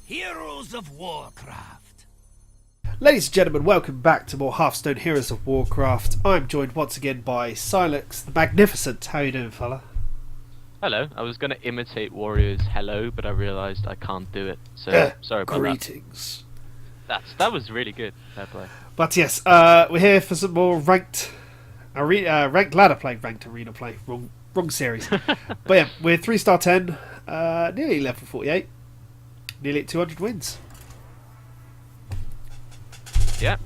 Heroes of Warcraft. Ladies and gentlemen, welcome back to more Hearthstone Heroes of Warcraft. I'm joined once again by Sylux, the Magnificent. How you doing, fella? Hello. I was going to imitate Warrior's hello, but I realised I can't do it. So sorry about Greetings. That was really good. Fair play. But yes, we're here for some more ranked ladder play, ranked arena play. Wrong series. But yeah, we're 3-star 10, nearly level 48, nearly at 200 wins. Yeah.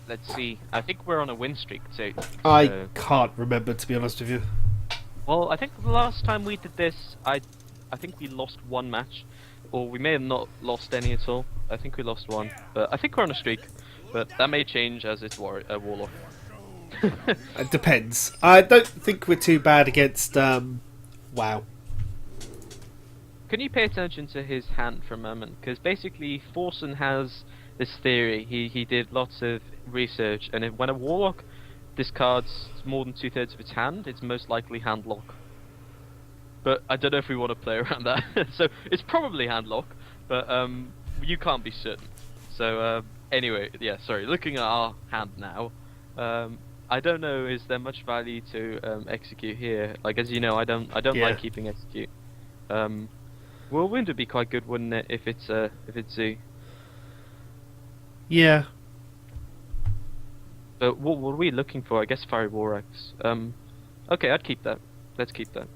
Let's see. I think we're on a win streak too. I can't remember, to be honest with you. Well, I think the last time we did this, I think we lost one match, or we may have not lost any at all. I think we lost one, but I think we're on a streak. But that may change as it's Warlock. It depends. I don't think we're too bad against WoW. Can you pay attention to his hand for a moment? Because basically, Forsen has this theory. He did lots of research, and when a Warlock discards more than 2/3 of its hand, it's most likely handlock. But I don't know if we want to play around that. So it's probably handlock, but you can't be certain. So anyway, yeah, sorry. Looking at our hand now, I don't know. Is there much value to execute here? Like, as you know, I don't like keeping execute. Whirlwind would be quite good, wouldn't it? If it's Z. Yeah. But what are we looking for? I guess Fiery War Axe. Okay, I'd keep that. Let's keep that.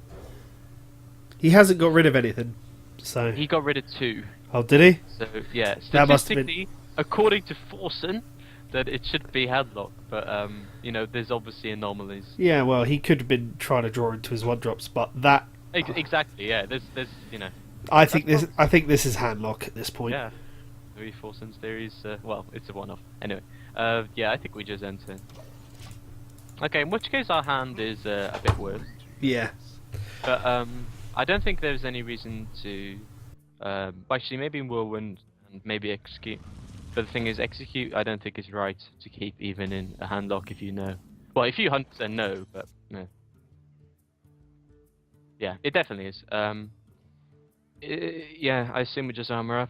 He hasn't got rid of anything, so... He got rid of 2. Oh, did he? So, yeah, That must have been... statistically, according to Forsen, that it should be handlock, but, you know, there's obviously anomalies. Yeah, well, he could have been trying to draw into his 1-drops, but that... Exactly, yeah, there's, you know... I think this is handlock at this point. Yeah. Maybe Forsen's theories, well, it's a one-off. Anyway, yeah, I think we just enter. Okay, in which case our hand is a bit worse. Yeah. But, I don't think there's any reason to... actually, maybe Whirlwind and maybe Execute. But the thing is, Execute I don't think is right to keep even in a handlock if you know. Well, if you hunt, then no, but no. Yeah, it definitely is. Yeah, I assume we just armor up.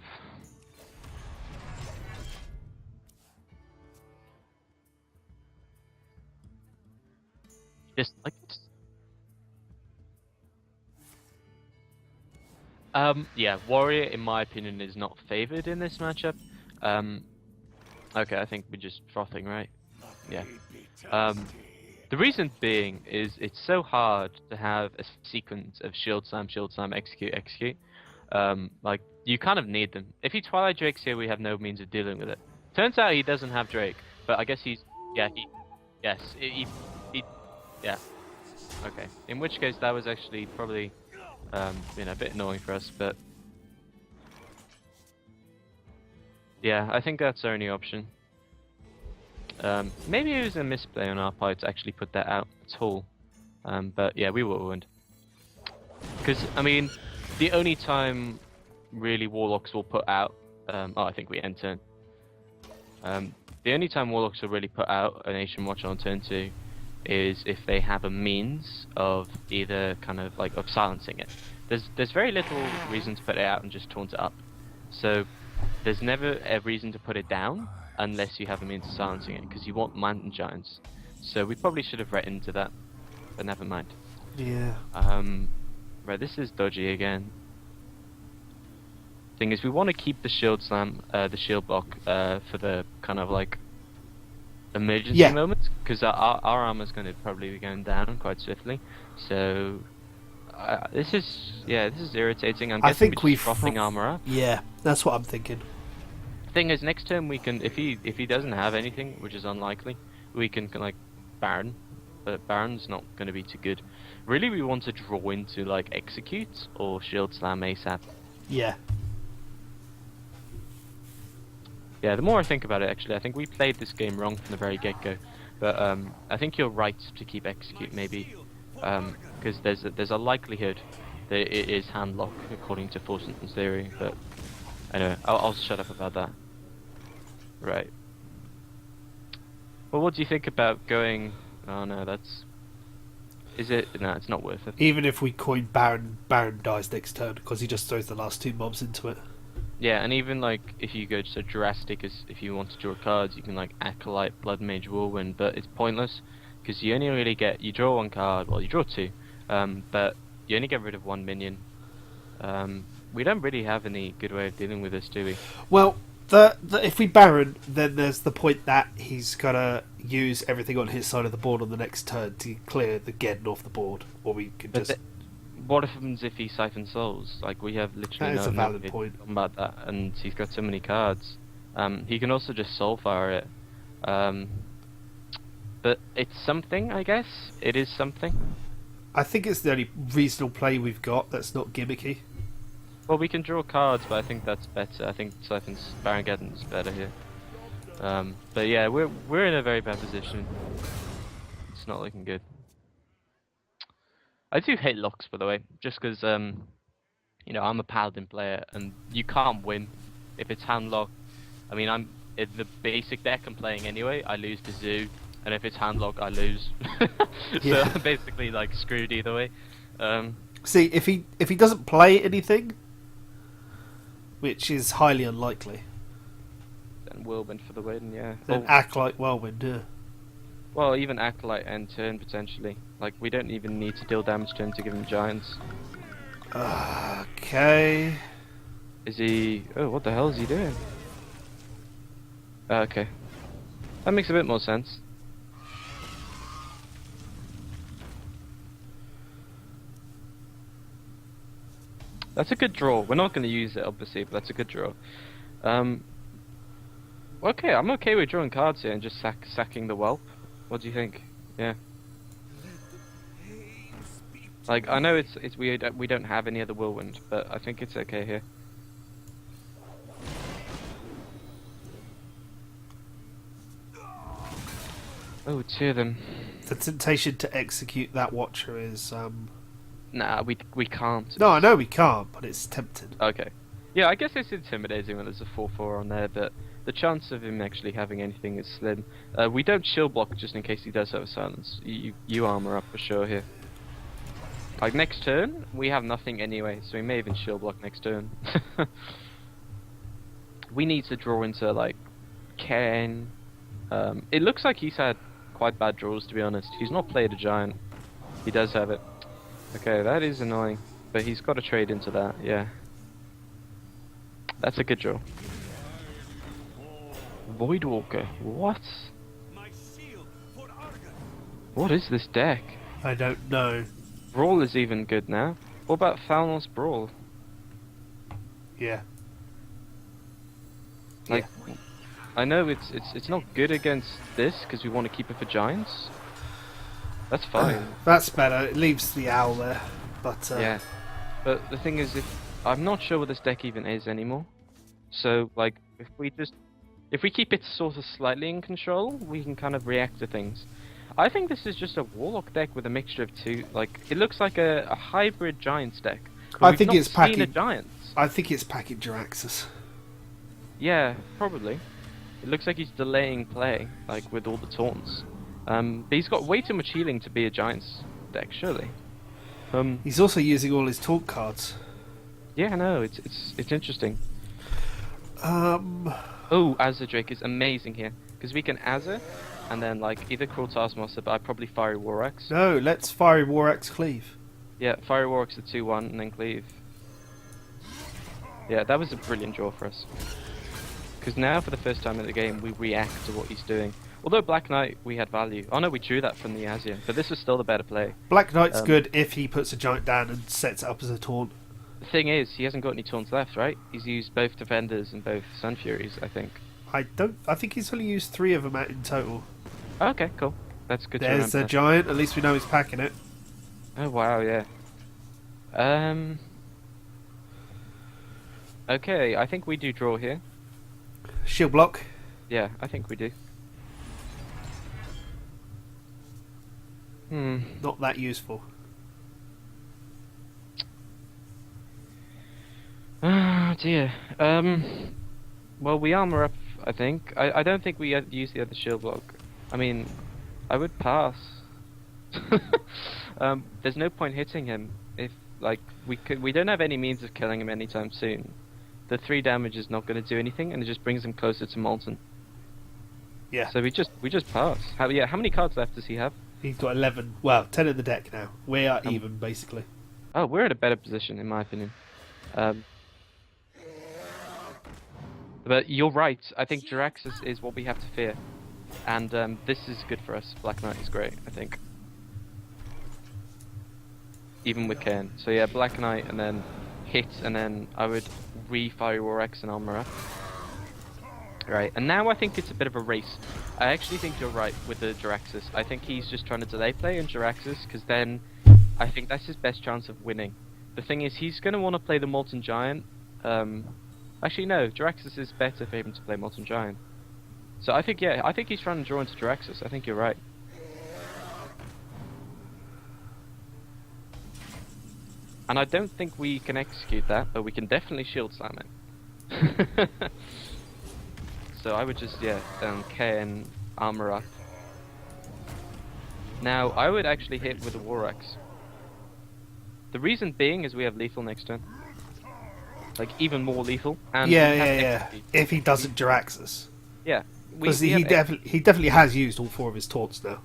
Just like this. Yeah, Warrior, in my opinion, is not favored in this matchup. Okay, I think we're just frothing, right? Yeah. The reason being is it's so hard to have a sequence of shield slam, execute, execute. Like, you kind of need them. If he Twilight Drakes here, we have no means of dealing with it. Turns out he doesn't have Drake, but I guess he's... Yeah, yeah. Okay. In which case, that was actually probably... you know, a bit annoying for us, but yeah, I think that's our only option. Maybe it was a misplay on our part to actually put that out at all, but yeah, we Whirlwind. Because, I mean, the only time really Warlocks will put out, oh, I think we end turn. The only time Warlocks will really put out a Nation Watch on turn 2 is if they have a means of either kind of like of silencing it. There's very little reason to put it out and just taunt it up. So there's never a reason to put it down unless you have a means of silencing it, because you want Mountain Giants. So we probably should have read into that, but never mind. Yeah. Right, this is dodgy again. Thing is, we want to keep the shield slam, the shield block, for the kind of like emergency moments, because our armor's going to probably be going down quite swiftly. So this is irritating. I'm guessing we're just frothing armor up. Yeah, that's what I'm thinking. Thing is, next turn we can, if he doesn't have anything, which is unlikely, we can like Baron, but Baron's not going to be too good. Really, we want to draw into like execute or shield slam ASAP. Yeah. Yeah, the more I think about it, actually, I think we played this game wrong from the very get-go. But I think you're right to keep execute, maybe, because there's a likelihood that it is handlock according to Forsen's theory. But anyway, I'll shut up about that. Right. Well, what do you think about going? Oh no, that's. Is it? No, it's not worth it. Even if we coin Baron, Baron dies next turn because he just throws the last 2 mobs into it. Yeah, and even like if you go so drastic as if you want to draw cards, you can like Acolyte, Blood Mage, Whirlwind, but it's pointless because you only really you draw one card. Well, you draw two, but you only get rid of one minion. We don't really have any good way of dealing with this, do we? Well, if we Baron, then there's the point that he's gotta use everything on his side of the board on the next turn to clear the Geddon off the board, or we can But just. what happens if he siphons souls? Like we have literally That is a no valid way to point. combat that, and he's got so many cards. He can also just soulfire it. But it's something, I guess. It is something. I think it's the only reasonable play we've got that's not gimmicky. Well, we can draw cards, but I think that's better. I think Siphon's Baron Geddon's better here. But yeah, we're in a very bad position. It's not looking good. I do hate locks, by the way, just because you know, I'm a paladin player, and you can't win if it's hand lock. I mean, in the basic deck I'm playing anyway. I lose to Zoo, and if it's hand lock, I lose. So I'm basically like screwed either way. See, if he doesn't play anything, which is highly unlikely, Then Whirlwind for the win, yeah. then act like Whirlwind. Yeah. Well, even Acolyte end turn potentially. Like we don't even need to deal damage to him to give him giants. Okay. Is he? Oh, what the hell is he doing? Okay, that makes a bit more sense. That's a good draw. We're not going to use it, obviously, but that's a good draw. Okay, I'm okay with drawing cards here and just sacking the whelp. What do you think? Yeah. Like I know it's weird that we don't have any other whirlwind, but I think it's okay here. Oh, two of them. The temptation to execute that Watcher is. Nah, we can't. No, I know we can't, but it's tempting. Okay. Yeah, I guess it's intimidating when there's a 4/4 on there, but the chance of him actually having anything is slim. We don't shield block just in case he does have a silence. You armor up for sure here. Like next turn, we have nothing anyway, so we may even shield block next turn. We need to draw into like Ken. It looks like he's had quite bad draws, to be honest. He's not played a giant. He does have it. Okay, that is annoying, but he's got to trade into that. Yeah, that's a good draw. Voidwalker. What? What is this deck? I don't know. Brawl is even good now. What about Thalnos Brawl? Yeah. Like, I know it's not good against this because we want to keep it for giants. That's fine. That's better. It leaves the owl there, but Yeah, but the thing is, I'm not sure what this deck even is anymore. So like, if we keep it sort of slightly in control, we can kind of react to things. I think this is just a Warlock deck with a mixture of two. Like, it looks like a hybrid Giants deck. I think it's packing a packing. Giants. I think it's packing Jiraxxus. Yeah, probably. It looks like he's delaying play, like with all the taunts. But he's got way too much healing to be a Giants deck, surely. He's also using all his taunt cards. Yeah, no, it's interesting. Oh, Azure Drake is amazing here because we can Azure, and then like either Cruel Taskmaster, but I'd probably Fiery War Axe. No, let's Fiery War Axe Cleave. Yeah, Fiery War Axe at 2/1 and then Cleave. Yeah, that was a brilliant draw for us. Because now, for the first time in the game, we react to what he's doing. Although Black Knight, we had value. Oh no, we drew that from the Azure, but this was still the better play. Black Knight's good if he puts a giant down and sets it up as a taunt. The thing is, he hasn't got any taunts left, right? He's used both Defenders and both Sun Furies, I think. I think he's only used 3 of them out in total. Okay, cool. That's good to There's remember. the giant. At least we know he's packing it. Oh wow, yeah. Okay, I think we do draw here. Shield block. Yeah, I think we do. Not that useful. Ah, dear. Well, we armor up, I think. I don't think we use the other shield block. I mean, I would pass. There's no point hitting him if, like, we don't have any means of killing him anytime soon. the 3 damage is not going to do anything, and it just brings him closer to Molten. Yeah. So we just pass. How many cards left does he have? He's got 11. Well, 10 in the deck now. We are even, basically. Oh, we're in a better position, in my opinion. But you're right. I think Jiraxis is what we have to fear, and this is good for us. Black Knight is great, I think. Even with Cairn. So yeah, Black Knight, and then hit, and then I would re-Fiery War X and Armor up. Right, and now I think it's a bit of a race. I actually think you're right with the Jiraxis. I think he's just trying to delay play in Jiraxis, because then I think that's his best chance of winning. The thing is, he's going to want to play the Molten Giant. Actually, no, Jiraxis is better for him to play Molten Giant. So I think, yeah, I think he's trying to draw into Jiraxis. I think you're right. And I don't think we can execute that, but we can definitely Shield Slam it. So I would just, yeah, Cairn, Armor up. Now, I would actually hit with the War Axe. The reason being is we have lethal next turn. Like, even more lethal. And Yeah. If he doesn't Jiraxis. Yeah. Because he definitely has used all 4 of his taunts now.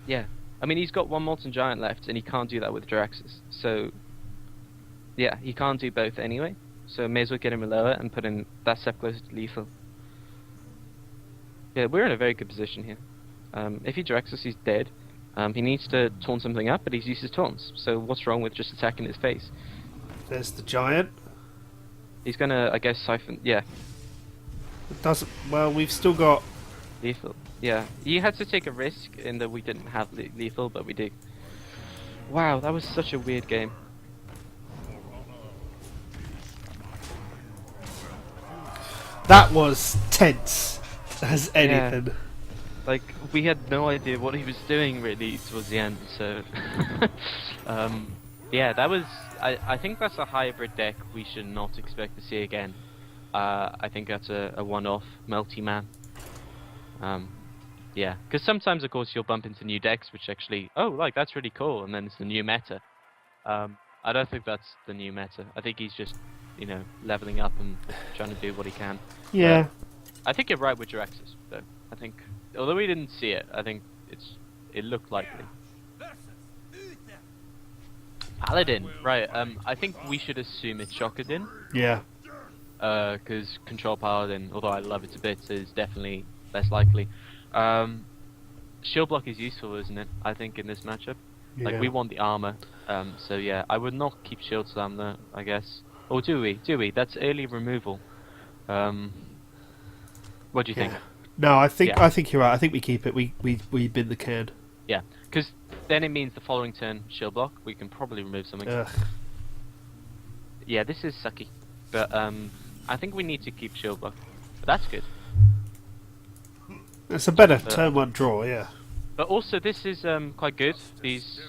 Yeah. I mean, he's got 1 Molten Giant left, and he can't do that with Jiraxis. So, yeah, he can't do both anyway. So may as well get him lower and put in that step closer to lethal. Yeah, we're in a very good position here. If he Jiraxis, he's dead. He needs to taunt something up, but he's used his taunts. So what's wrong with just attacking his face? There's the Giant. He's gonna, I guess, siphon... Yeah. It doesn't... Well, we've still got... Lethal. Yeah. He had to take a risk in that we didn't have lethal, but we did. Wow, that was such a weird game. That was tense as anything. Yeah. Like, we had no idea what he was doing really towards the end, so... yeah, that was... I think that's a hybrid deck we should not expect to see again. I think that's a one-off Melty Man. Yeah, because sometimes, of course, you'll bump into new decks which actually... Oh, like, that's really cool, and then it's the new meta. I don't think that's the new meta. I think he's just, you know, leveling up and trying to do what he can. Yeah. I think you're right with Jiraxis, though. I think... Although we didn't see it, I think it looked likely. Paladin, right? I think we should assume it's Shockadin. Yeah. Because Control Paladin, although I love it a bit, is definitely less likely. Shield block is useful, isn't it? I think in this matchup, like we want the armor. So yeah, I would not keep Shield Slam though, I guess. Or do we? Do we? That's early removal. What do you think? No, I think you're right. I think we keep it. We bin the Cairn. Yeah, because then it means the following turn shield block. We can probably remove something. Ugh. Yeah, this is sucky, but I think we need to keep shield block. But that's good. It's a better turn 1 draw, yeah. But also this is quite good. These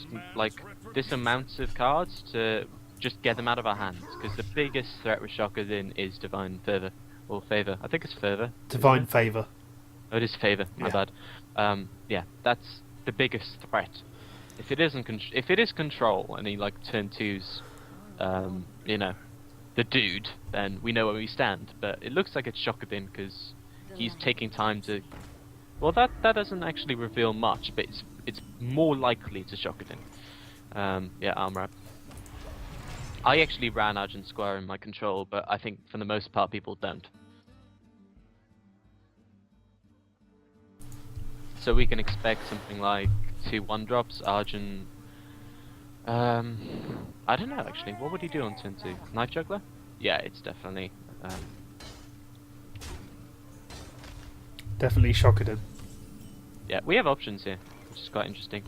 this amount of cards to just get them out of our hands, because the biggest threat with Shockadin is Divine Fervor or Favor. I think it's Fervor. Divine Favor. Oh, it is Favor. My bad. Yeah, that's the biggest threat. If it isn't, if it is Control and he like turn 2's, you know, the dude, then we know where we stand. But it looks like it's Shockadin because he's taking time to. Well, that doesn't actually reveal much, but it's more likely to Shockadin. Yeah, Armor up. I actually ran Argent Square in my Control, but I think for the most part people don't. So we can expect something like 2 1-drops, Argent... I don't know actually, what would he do on turn 2? Knife Juggler? Yeah, it's definitely... Definitely Shockadin. Yeah, we have options here, which is quite interesting.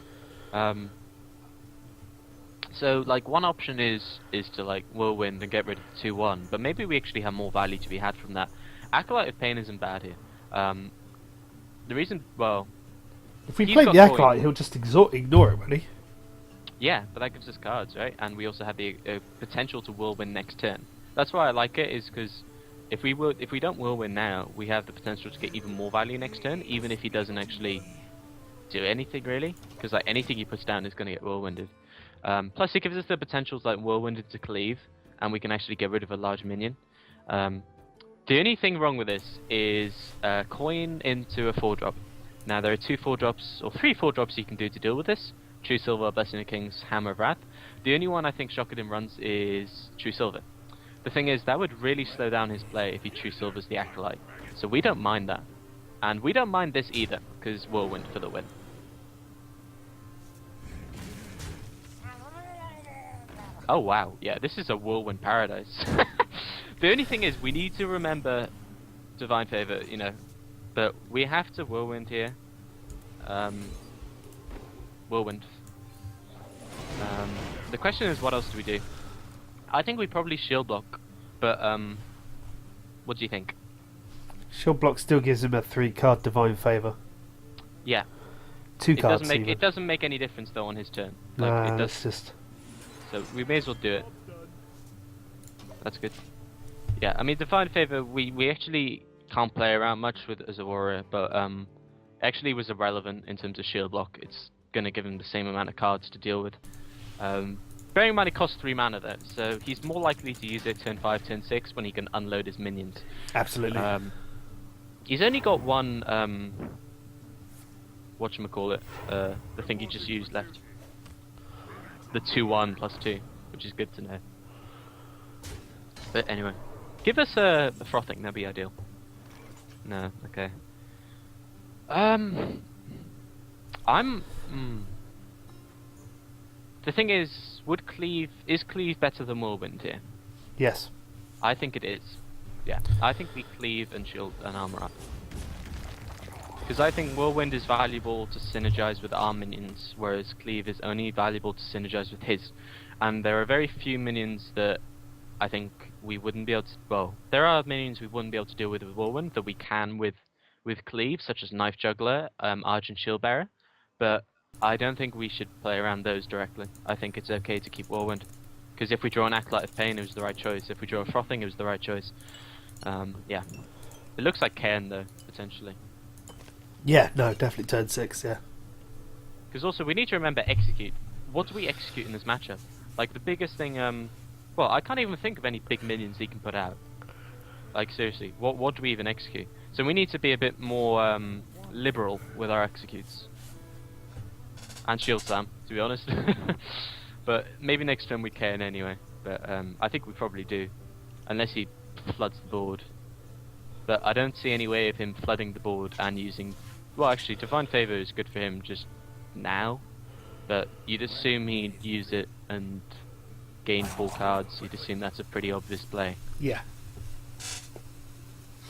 So, like, one option is to, like, Whirlwind and get rid of the 2-1, but maybe we actually have more value to be had from that. Acolyte of Pain isn't bad here. The reason, well... If we play the Acolyte, he'll just ignore it, won't he? Yeah, but that gives us cards, right? And we also have the potential to Whirlwind next turn. That's why I like it, is because if we don't Whirlwind now, we have the potential to get even more value next turn, even if he doesn't actually do anything, really. Because, like, anything he puts down is going to get Whirlwinded. Plus, it gives us the potential to, like, Whirlwind into Cleave, and we can actually get rid of a large minion. The only thing wrong with this is coin into a 4-drop. Now there are 2 4-drops, or 3 4-drops you can do to deal with this. True Silver, Blessing of Kings, Hammer of Wrath. The only one I think Shockedin runs is True Silver. The thing is, that would really slow down his play if he True Silvers the Acolyte. So we don't mind that. And we don't mind this either, because Whirlwind for the win. Oh wow, yeah, this is a Whirlwind paradise. The only thing is, we need to remember Divine Favor, you know, but we have to Whirlwind here. Whirlwind. The question is, what else do we do? I think we probably Shield Block, but what do you think? Shield block still gives him a 3-card Divine Favor. Yeah. 2 cards. It doesn't make any difference though on his turn. Like, Nah, it does. it's just. So we may as well do it. That's good. Yeah, I mean Divine Favor, we actually can't play around much with as a warrior, but actually was irrelevant in terms of shield block. It's gonna give him the same amount of cards to deal with. Bearing in mind it costs 3 mana though, so he's more likely to use it turn 5, turn 6 when he can unload his minions. Absolutely. He's only got one whatchamacallit, the thing he just used left. The 2/1 plus 2, which is good to know. But anyway, give us a frothing, that'd be ideal. No, okay. The thing is, is Cleave better than Whirlwind here? Yes. I think it is. Yeah, I think we Cleave and Shield and Armor up. Because I think Whirlwind is valuable to synergize with our minions, whereas Cleave is only valuable to synergize with his. And there are very few minions that I think we wouldn't be able to... Well, there are minions we wouldn't be able to deal with Whirlwind that we can with Cleave, such as Knife Juggler, Argent Shield Bearer. But I don't think we should play around those directly. I think it's okay to keep Whirlwind. Because if we draw an Acolyte of Pain, it was the right choice. If we draw a Frothing, it was the right choice. Yeah. It looks like Cairn, though, potentially. Yeah, no, definitely turn 6, yeah. Because also, we need to remember execute. What do we execute in this matchup? Like, the biggest thing, well, I can't even think of any big minions he can put out. Like, seriously, what do we even execute? So we need to be a bit more, liberal with our executes. And Shield Slam, to be honest. But maybe next turn we can anyway. But, I think we probably do. Unless he floods the board. But I don't see any way of him flooding the board and using... Well, actually, Divine Favor is good for him just now. But you'd assume he'd use it and gain 4 cards. You'd assume that's a pretty obvious play. Yeah.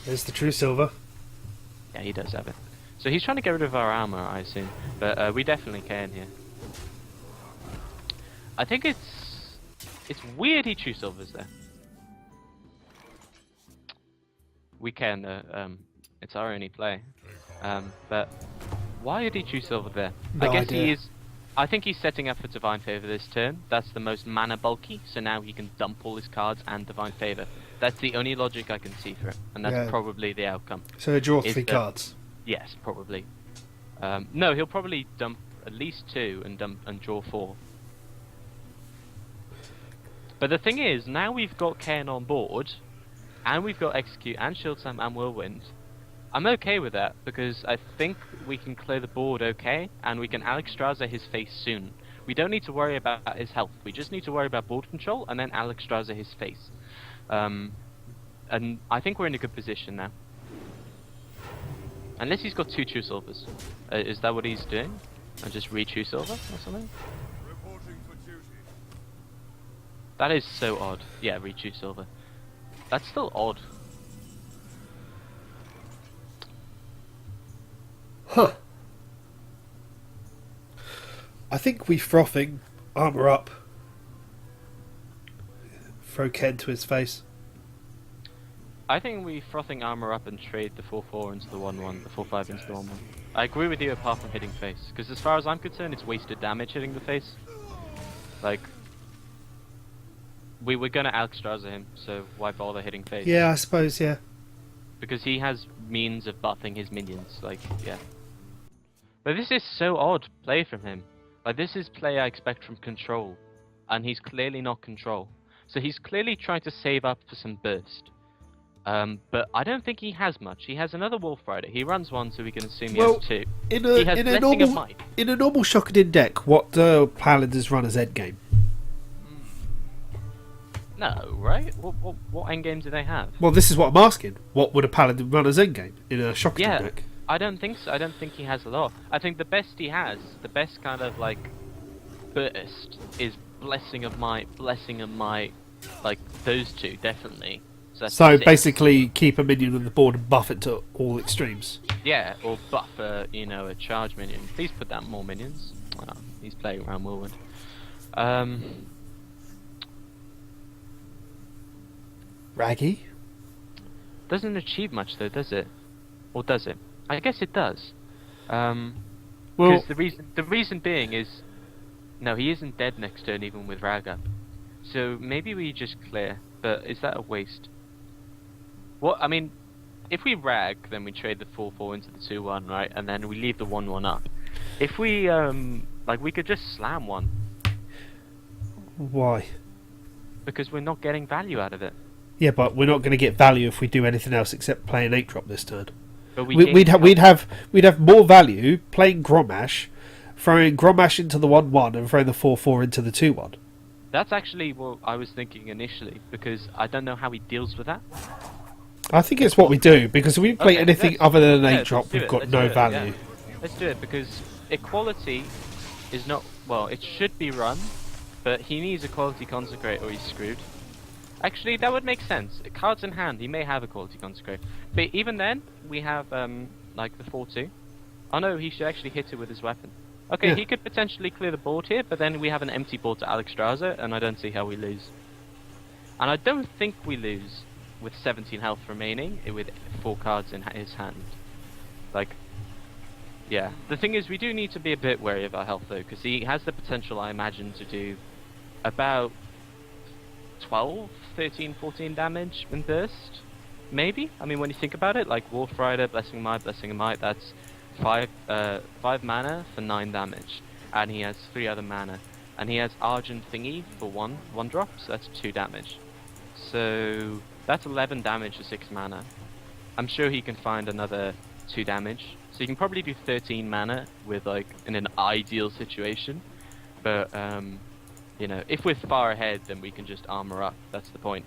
There's the True Silver. Yeah, he does have it. So he's trying to get rid of our armor, I assume. But we definitely can here. I think it's weird he True Silvers there. We can, it's our only play. But why did he True Silver there? No I guess idea. he is... I think he's setting up for Divine Favor this turn. That's the most mana bulky, so now he can dump all his cards and Divine Favor. That's the only logic I can see for it, and that's Yeah. probably the outcome. So draw Is 3 that- cards. Yes, probably. No, he'll probably dump at least 2 and draw 4. But the thing is, now we've got Cairn on board, and we've got Execute and Shield Slam and Whirlwind. I'm okay with that, because I think we can clear the board okay, and we can Alexstrasza his face soon. We don't need to worry about his health, we just need to worry about board control, and then Alexstrasza his face. And I think we're in a good position now. Unless he's got 2 True Silvers. Is that what he's doing? And just re-True Silver or something? That is so odd. Yeah, re-True Silver. That's still odd. Huh. I think we Frothing, armor up, throw Ken to his face. I think we Frothing armor up and trade the 4/4 into the 1/1, the 4/5 into the 1/1. I agree with you apart from hitting face, because as far as I'm concerned, it's wasted damage hitting the face. Like, we were gonna Alexstrasza him, so why bother hitting face? Yeah, I suppose, yeah. Because he has means of buffing his minions, like, yeah. But this is so odd play from him. Like, this is play I expect from Control, and he's clearly not Control. So he's clearly trying to save up for some burst. But I don't think he has much. He has another Wolf Rider. He runs one, so we can assume he Well, has two. In He has Blessing of Might. a normal Shockadin deck, what do Paladins run as endgame? No, right? What endgames do they have? Well, this is what I'm asking. What would a Paladin run as endgame in a Shockadin deck? I don't think so. I don't think he has a lot. I think the best he has, the best kind of like burst, is Blessing of Might, like those two definitely. That's So six. basically, keep a minion on the board and buff it to all extremes. Yeah, or buff a charge minion. Please put down more minions. Oh, he's playing around Whirlwind. Raggy? Doesn't achieve much though, does it? Or does it? I guess it does. Well, Because the reason being is, no, he isn't dead next turn even with Rag up. So maybe we just clear. But is that a waste? Well, I mean, if we Rag, then we trade the 4/4 into the 2/1, right? And then we leave the 1/1 up. If we we could just slam one why? because we're not getting value out of it. Yeah, but we're not going to get value if we do anything else except play an 8-drop this turn. But We'd have more value playing Grommash, throwing Grommash into the 1/1 and throwing the 4/4 into the 2/1. That's actually what I was thinking initially, because I don't know how he deals with that. I think it's what we do, because if we play Okay, anything let's- other than an yeah, 8-drop, let's do we've it, got let's no do it, value. yeah. Let's do it, because equality is not... Well, it should be run, but he needs Equality Consecrate or he's screwed. Actually, that would make sense. Cards in hand, he may have Equality Consecrate. But even then, we have, like, the 4/2. Oh no, he should actually hit it with his weapon. Okay, Yeah. he could potentially clear the board here, but then we have an empty board to Alexstrasza, and I don't see how we lose. And I don't think we lose with 17 health remaining, with 4 cards in his hand. Like, yeah. The thing is, we do need to be a bit wary of our health, though, because he has the potential, I imagine, to do about 12, 13, 14 damage in burst. Maybe? I mean, when you think about it, like Wolf Rider, Blessing of Might, that's 5 mana for 9 damage. And he has 3 other mana. And he has Argent Thingy for 1 drop, so that's 2 damage. So that's 11 damage for 6 mana. I'm sure he can find another 2 damage. So you can probably do 13 mana with, like, in an ideal situation. But, you know, if we're far ahead, then we can just armor up. That's the point.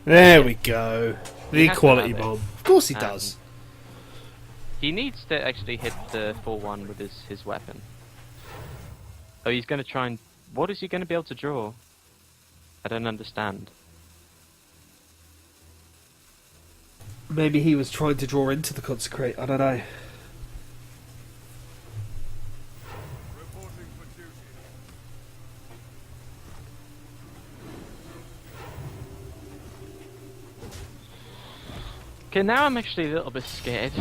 There we go. The He has to equality have it. bomb. Of course he does. He needs to actually hit the 4/1 with his weapon. Oh, he's going to try and... What is he going to be able to draw? I don't understand. Maybe he was trying to draw into the Consecrate. I don't know. Okay, now I'm actually a little bit scared.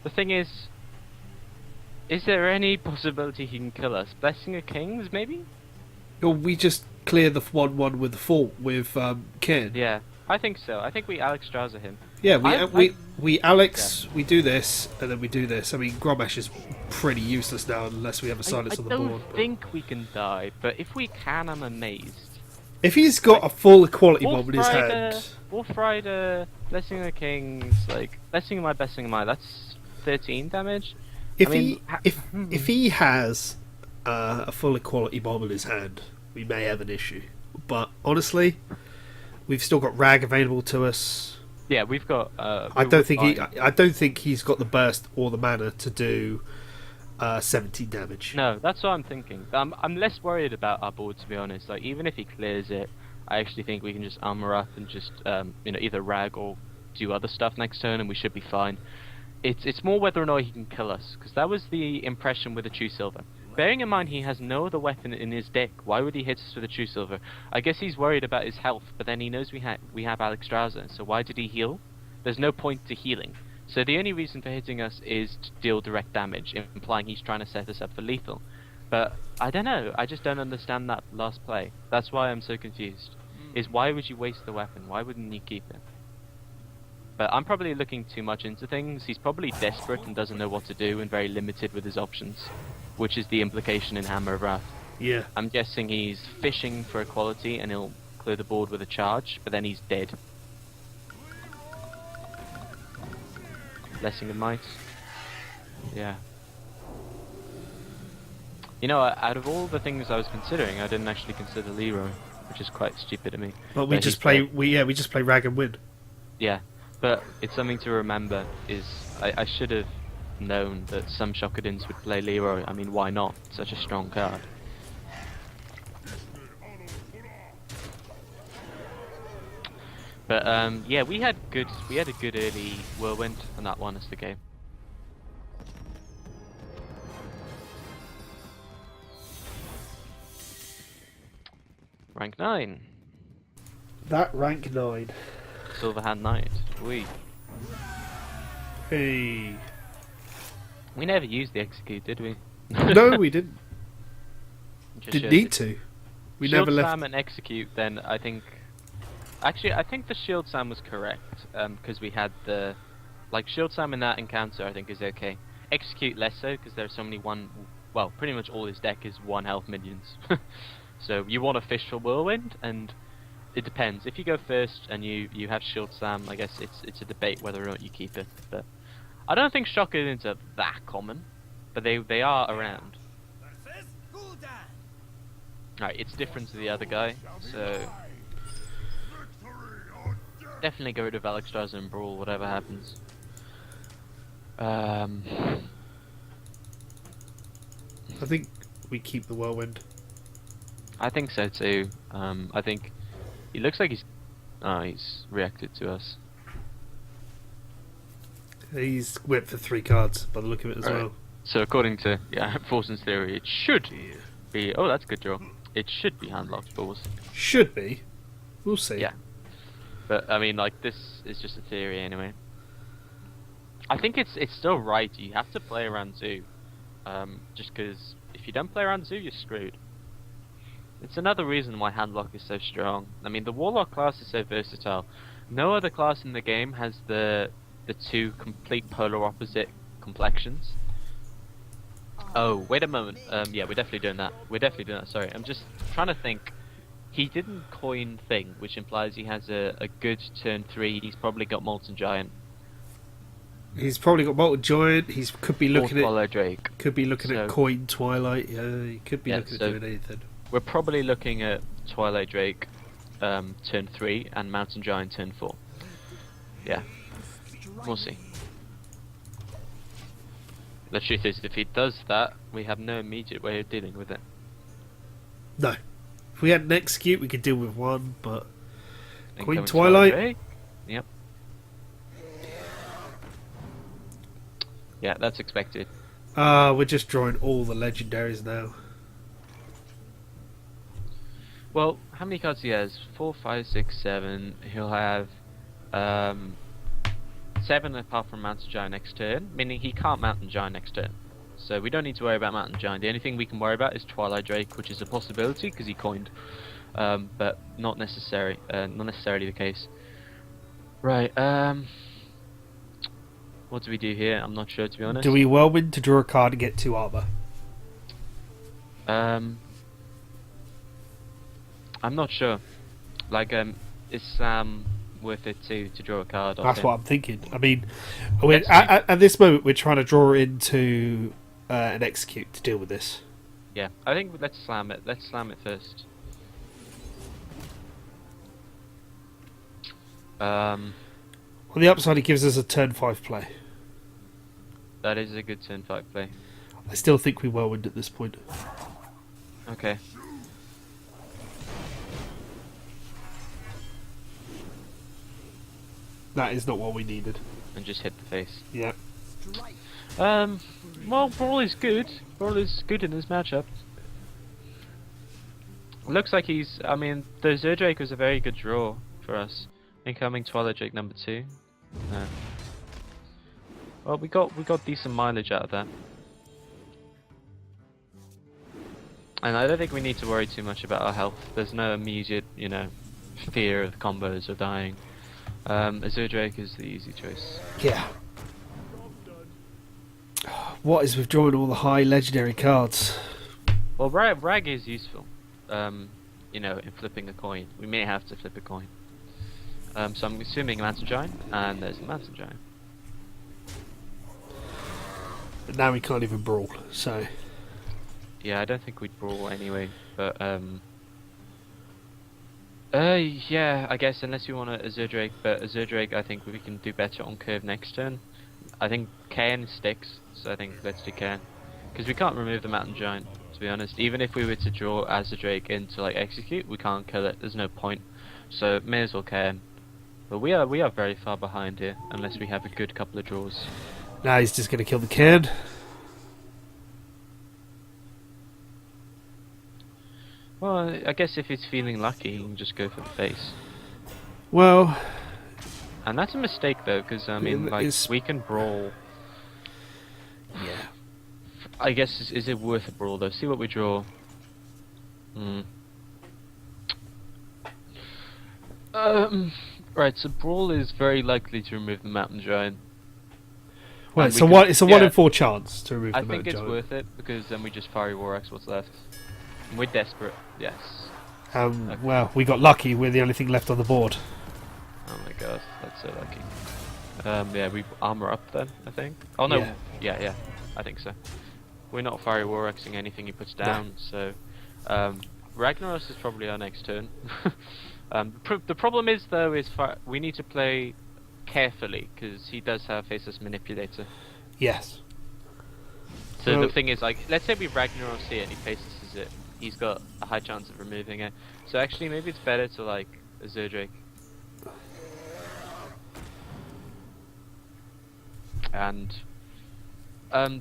The thing is there any possibility he can kill us? Blessing of Kings, maybe? Or we just clear the 1/1 with the 4 with Ken. Yeah, I think so. I think we Alexstrasza him. Yeah, I- we Alex, we do this, and then we do this. I mean, Grommash is pretty useless now unless we have a silence I on the board. don't but- think we can die, but if we can, I'm amazed. If he's got a full equality Wolf bomb in his Rider, hand, Wolf Rider, Blessing of the Kings, like Blessing of my, that's 13 damage. if I mean, if he has a full equality bomb in his hand, we may have an issue. But honestly, we've still got Rag available to us. Yeah, we've got. I don't think he's got the burst or the mana to do 17 damage. No, that's what I'm thinking. I'm less worried about our board, to be honest. Like, even if he clears it, I actually think we can just armor up and just either Rag or do other stuff next turn, and we should be fine. It's more whether or not he can kill us, because that was the impression with the True Silver. Bearing in mind he has no other weapon in his deck, why would he hit us with a True Silver? I guess he's worried about his health, but then he knows we have Alexstrasza, so why did he heal? There's no point to healing. So the only reason for hitting us is to deal direct damage, implying he's trying to set us up for lethal. But I don't know, I just don't understand that last play. That's why I'm so confused. Is why would you waste the weapon? Why wouldn't you keep it? But I'm probably looking too much into things. He's probably desperate and doesn't know what to do and very limited with his options, which is the implication in Hammer of Wrath. Yeah. I'm guessing he's fishing for equality and he'll clear the board with a charge, but then he's dead. Blessing of Might. Yeah. You know, out of all the things I was considering, I didn't actually consider Leroy, which is quite stupid of me. But we just play rag and win. Yeah, but it's something to remember. Is I should have known that some Shockadins would play Leroy. I mean, why not? Such a strong card. But yeah, we had a good early whirlwind, and that won us the game. Rank 9. That rank 9. Silverhand Knight. Hey. We never used the execute, did we? No, we didn't. Just Didn't shows need it. to. We Shield never left. Slam and execute. Then I think, actually, I think the Shield Slam was correct because we had the Shield Slam in that encounter. I think is okay. Execute less so because there's so many well, pretty much all his deck is 1 health minions. So you want to fish for Whirlwind, and it depends. If you go first and you have Shield Slam, I guess it's a debate whether or not you keep it. But I don't think Shockadins are that common, but they are around. Alright, it's different to the other guy, so definitely go rid of Alexstrasza and Brawl, whatever happens. I think we keep the whirlwind. I think so too. I think he looks like he's reacted to us. He's whipped for 3 cards by the look of it as well. So according to Forson's theory, it should be. Oh, that's a good draw. It should be handlocked, but we'll see. Should be. We'll see. Yeah. But I mean, like, this is just a theory anyway. I think it's still right. You have to play around 2. Just because if you don't play around 2, you're screwed. It's another reason why handlock is so strong. I mean, the Warlock class is so versatile. No other class in the game has the 2 complete polar opposite complexions. Oh, wait a moment. Yeah, we're definitely doing that. Sorry, I'm just trying to think. He didn't coin Thing, which implies he has a good turn 3. He's probably got Molten Giant. He's probably got Molten Giant. He could be looking at Drake. Could be looking at Coin Twilight. Yeah, he could be looking at doing anything. We're probably looking at Twilight Drake turn 3 and Mountain Giant turn 4. Yeah, we'll see. The truth is, if he does that, we have no immediate way of dealing with it. No. If we had an execute, we could deal with 1, but Then Queen comes Twilight. Yep. Yeah, that's expected. We're just drawing all the legendaries now. Well, how many cards he has? 4, 5, 6, 7. He'll have 7 apart from Mountain Giant next turn, meaning he can't Mountain Giant next turn. So we don't need to worry about Mountain Giant. The only thing we can worry about is Twilight Drake, which is a possibility because he coined, but not necessarily the case. Right. What do we do here? I'm not sure, to be honest. Do we whirlwind to draw a card and get 2 armor? I'm not sure. Like, is Sam worth it to draw a card? That's what I'm thinking. I mean, at this moment, we're trying to draw into an execute to deal with this. Yeah, I think let's slam it. Let's slam it first. On the upside, it gives us a turn 5 play. That is a good turn 5 play. I still think we whirlwind at this point. Okay. That is not what we needed. And just hit the face. Yeah. Well, Brawl is good. Brawl is good in this matchup. Looks like he's. I mean, the Zerdrake was a very good draw for us. Incoming Twilight Drake number 2. No. Well, we got decent mileage out of that. And I don't think we need to worry too much about our health. There's no immediate, fear of combos or dying. Azure Drake is the easy choice. Yeah. What is withdrawing all the high legendary cards? Well, rag is useful. You know, in flipping a coin. We may have to flip a coin. So I'm assuming a Mountain Giant, and there's a Mountain Giant. But now we can't even brawl, so... Yeah, I don't think we'd brawl anyway, but yeah, I guess unless you want a Azure Drake, but Azure Drake I think we can do better on curve next turn. I think Cairn sticks, so I think let's do Cairn. Because we can't remove the Mountain Giant, to be honest. Even if we were to draw Azure Drake in to like execute, we can't kill it, there's no point. So may as well Cairn. But we are very far behind here, unless we have a good couple of draws. Now he's just going to kill the Cairn. Well, I guess if he's feeling lucky, he can just go for the face. Well... And that's a mistake though, because I mean, like, we can brawl. Yeah. I guess, is it worth a brawl though? See what we draw. Right, so brawl is very likely to remove the Mountain Giant. Well, And it's we a can- one. It's a 1 in 4 chance to remove I the think Mountain it's Giant. worth it, because then we just Fiery War Axe what's left. And we're desperate, yes. Okay. Well, we got lucky. We're the only thing left on the board. Oh my god, that's so lucky. Yeah, we armor up then, I think. Oh no, yeah, I think so. We're not Fiery War Axing anything he puts down, so... Ragnaros is probably our next turn. The problem is, though, is we need to play carefully, because he does have Faceless Manipulator. Yes. So Well, the thing is, like, let's say we Ragnaros here and he Facelesses it. He's got a high chance of removing it. So actually, maybe it's better to, like, Azure Drake. And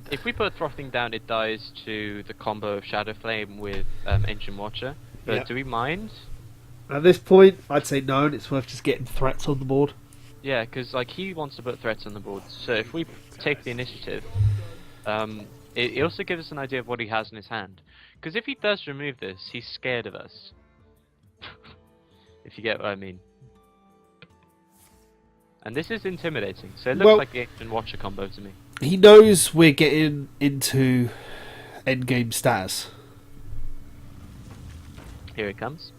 if we put Frothing down, it dies to the combo of Shadow Flame with Ancient Watcher. But Yeah. do we mind? At this point, I'd say no, and it's worth just getting threats on the board. Yeah, because like he wants to put threats on the board. So if we take the initiative, it also gives us an idea of what he has in his hand. Because if he does remove this, he's scared of us. If you get what I mean. And this is intimidating. So it looks Well- like the Ancient Watcher combo to me. He knows we're getting into endgame status. Here it comes.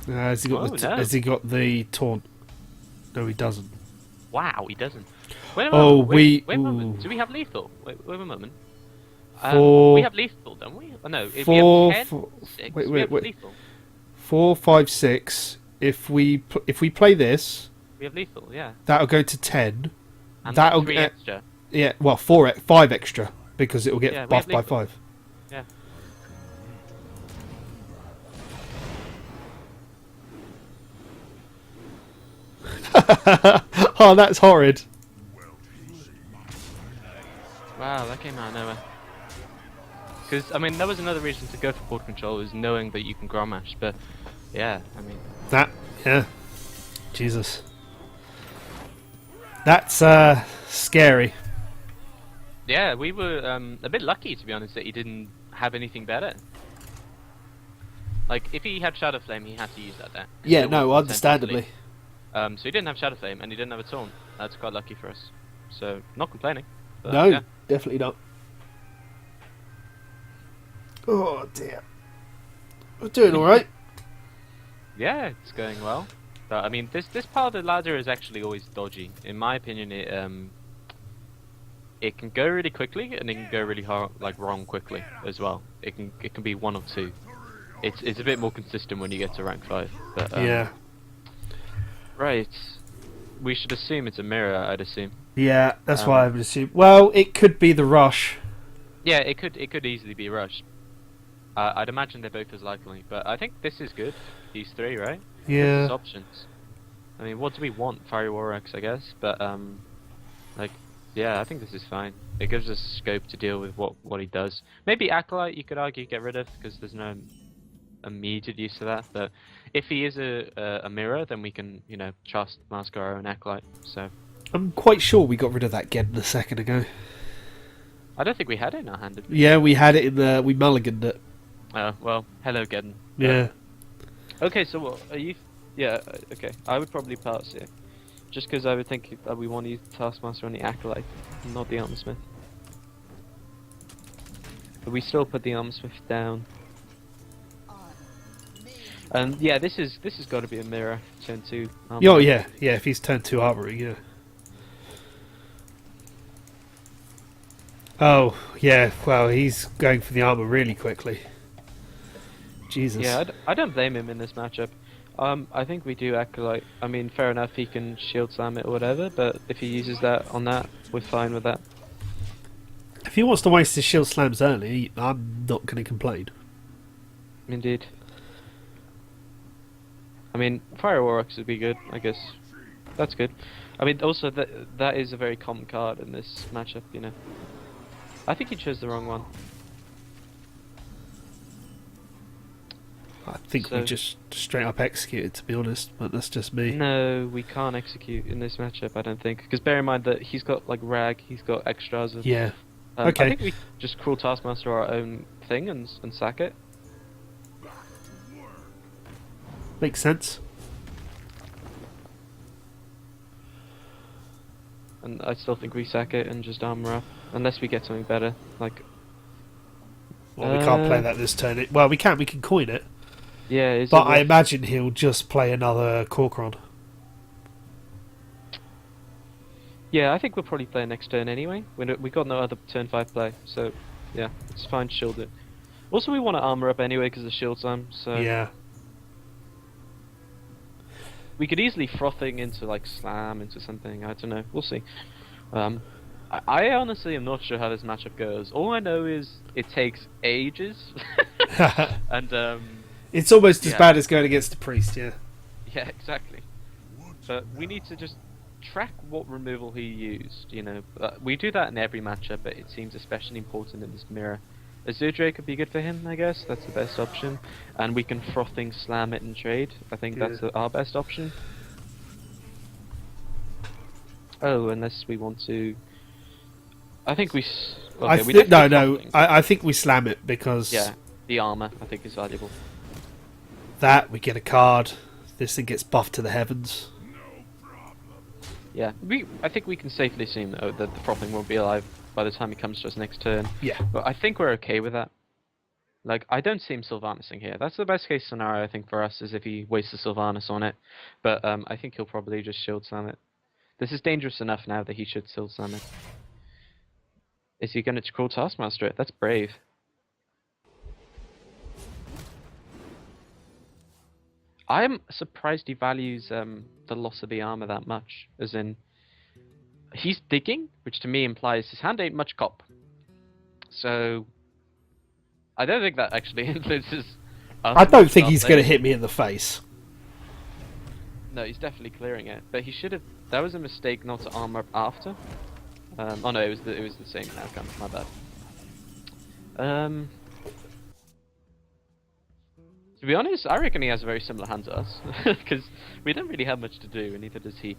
Has he got Oh, the no. Has he got the taunt? No, he doesn't. Wow, he doesn't. Wait a Oh, moment, wait a moment. ooh. Do we have lethal? Wait a moment. Four- We have lethal, don't we? Oh, no, if Four- we have 10, four- 6, wait, we have wait. lethal. 4, 5, 6. If we play this, We have lethal, yeah. that'll go to 10. And That'll 3 get extra. yeah. Well, 5 extra because it will get Yeah, we buffed have by lethal. 5. Yeah. Oh, that's horrid. Wow, that came out of nowhere. Because, I mean, that was another reason to go for board control, is knowing that you can Grommash, but, yeah, I mean... Yeah. Jesus. That's scary. Yeah, we were a bit lucky, to be honest, that he didn't have anything better. Like, if he had Shadow Flame, he had to use that there. Yeah, It no, wasn't understandably. So he didn't have Shadow Flame, and he didn't have a Taunt. That's quite lucky for us. So, not complaining. But, No, yeah. definitely not. Oh dear. We're doing all right. Yeah, it's going well. But I mean, this part of the ladder is actually always dodgy. In my opinion, it can go really quickly and it can go really wrong quickly as well. It can be one or two. It's a bit more consistent when you get to rank 5. But, Yeah. Right. We should assume it's a mirror. I'd assume. Yeah, that's why I would assume. Well, it could be the rush. Yeah, it could easily be Rush. I'd imagine they're both as likely, but I think this is good. These 3, right? This Yeah. is options. I mean, what do we want? Fiery War Axe, I guess, but like, yeah, I think this is fine. It gives us scope to deal with what he does. Maybe Acolyte, you could argue, get rid of, because there's no immediate use of that. But if he is a mirror, then we can, trust Mascaro and Acolyte. So I'm quite sure we got rid of that Gedden a second ago. I don't think we had it in our hand. Did we? Yeah, we had it in the. We mulliganed it. Well, hello, Gedden. Yeah. Okay, so what are you? Yeah, okay. I would probably pass here, just because I would think we want to use the Taskmaster on the Acolyte, not the Armorsmith. But we still put the arm swift down. And yeah, this has got to be a mirror turn 2. Oh yeah, yeah. If he's turn 2 armory, yeah. Oh yeah. Well, he's going for the armor really quickly. Jesus. Yeah, I don't blame him in this matchup. I think we do Acolyte. I mean, fair enough, he can shield slam it or whatever, but if he uses that on that, we're fine with that. If he wants to waste his shield slams early, I'm not going to complain. Indeed. I mean, Fire Warrocks would be good, I guess. That's good. I mean, also, that is a very common card in this matchup, you know. I think he chose the wrong one. I think we just straight up executed, to be honest, but that's just me. No, we can't execute in this matchup, I don't think. Because bear in mind that he's got, like, Rag, he's got extras. Yeah. Okay. I think we just Cruel Taskmaster our own thing and sack it. Makes sense. And I still think we sack it and just armor up. Unless we get something better, like... Well, we can't play that this turn. Well, we can coin it. Yeah, but I imagine he'll just play another Corcoran. Yeah, I think we'll probably play next turn anyway. We got no other turn 5 play, so yeah, it's fine to shield it. Also, we want to armor up anyway because of shield slam, so... Yeah. We could easily frothing into, like, slam into something, I don't know, we'll see. I honestly am not sure how this matchup goes. All I know is it takes ages, and it's almost as bad as going against the priest, yeah. Yeah, exactly. But we need to just track what removal he used, you know. We do that in every matchup, but it seems especially important in this mirror. Azure could be good for him, I guess. That's the best option. And we can frothing slam it and trade. I think that's our best option. Oh, unless we want to... I think we... Okay, I think we slam it because... Yeah, the armor, I think, is valuable. That, we get a card. This thing gets buffed to the heavens. Yeah, I think we can safely assume, though, that the frothing won't be alive by the time he comes to us next turn. Yeah. But I think we're okay with that. Like, I don't see him Sylvanusing here. That's the best case scenario, I think, for us, is if he wastes the Sylvanus on it. But I think he'll probably just shield slam it. This is dangerous enough now that he should shield slam it. Is he going to Cruel Taskmaster it? That's brave. I'm surprised he values the loss of the armor that much. As in, he's digging, which to me implies his hand ain't much cop. So, I don't think that actually influences us. I don't think he's going to hit me in the face. No, he's definitely clearing it. But he should have... That was a mistake not to armor up after. Oh no, it was the same outcome. My bad. To be honest, I reckon he has a very similar hand to us, because we don't really have much to do, and neither does he.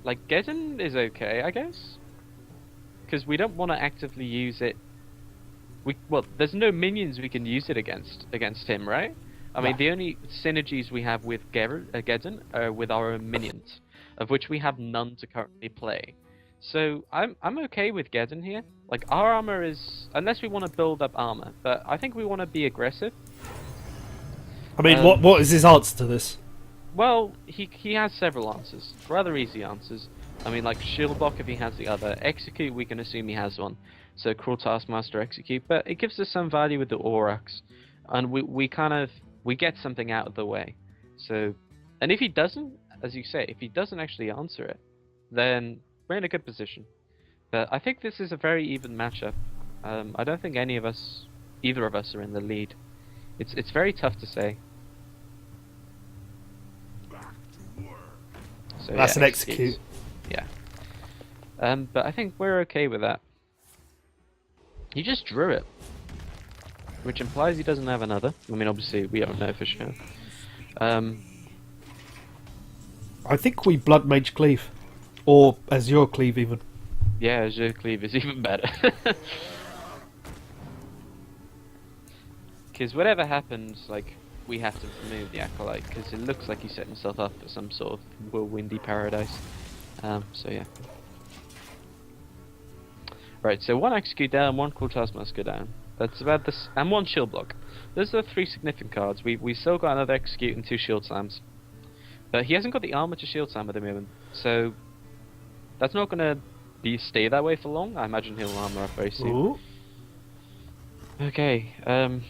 Like, Geddon is okay, I guess, because we don't want to actively use it. Well, there's no minions we can use it against him, right? I mean, the only synergies we have with Geddon are with our own minions, of which we have none to currently play. So I'm okay with Geddon here. Like, our armor is, unless we want to build up armor, but I think we want to be aggressive. I mean, what is his answer to this? Well, he has several answers, rather easy answers. I mean, like shield block if he has the other. Execute, we can assume he has one. So Cruel Taskmaster execute, but it gives us some value with the Aurochs, and we get something out of the way. So, and if he doesn't, as you say, if he doesn't actually answer it, then we're in a good position. But I think this is a very even matchup. I don't think either of us are in the lead. It's very tough to say. So, that's an execute. Yeah. But I think we're okay with that. He just drew it, which implies he doesn't have another. I mean, obviously we don't know for sure. I think we Blood Mage Cleave. Or Azure Cleave, even. Yeah, Azure Cleave is even better. Because whatever happens, like, we have to remove the Acolyte, because it looks like he set himself up for some sort of whirlwindy paradise. So yeah. Right, so 1 execute down, 1 cool taskmaster down. That's about this, and 1 shield block. Those are 3 significant cards. We still got another execute and 2 shield slams. But he hasn't got the armor to shield slam at the moment, so that's not gonna stay that way for long. I imagine he'll armor up very soon. Ooh. Okay, The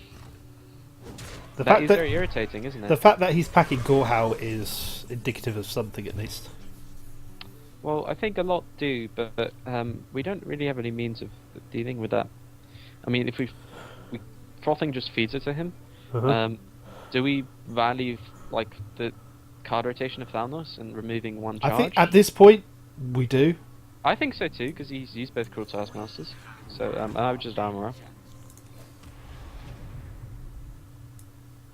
that fact is that very irritating, isn't it? the fact that he's packing Gorehowl is indicative of something, at least. Well, I think a lot do, but we don't really have any means of dealing with that. I mean, if frothing just feeds it to him. Do we value like the card rotation of Thalnos and removing 1 charge? I think at this point we do. I think so too, because he's used both Cruel Taskmasters. So I would just armor up.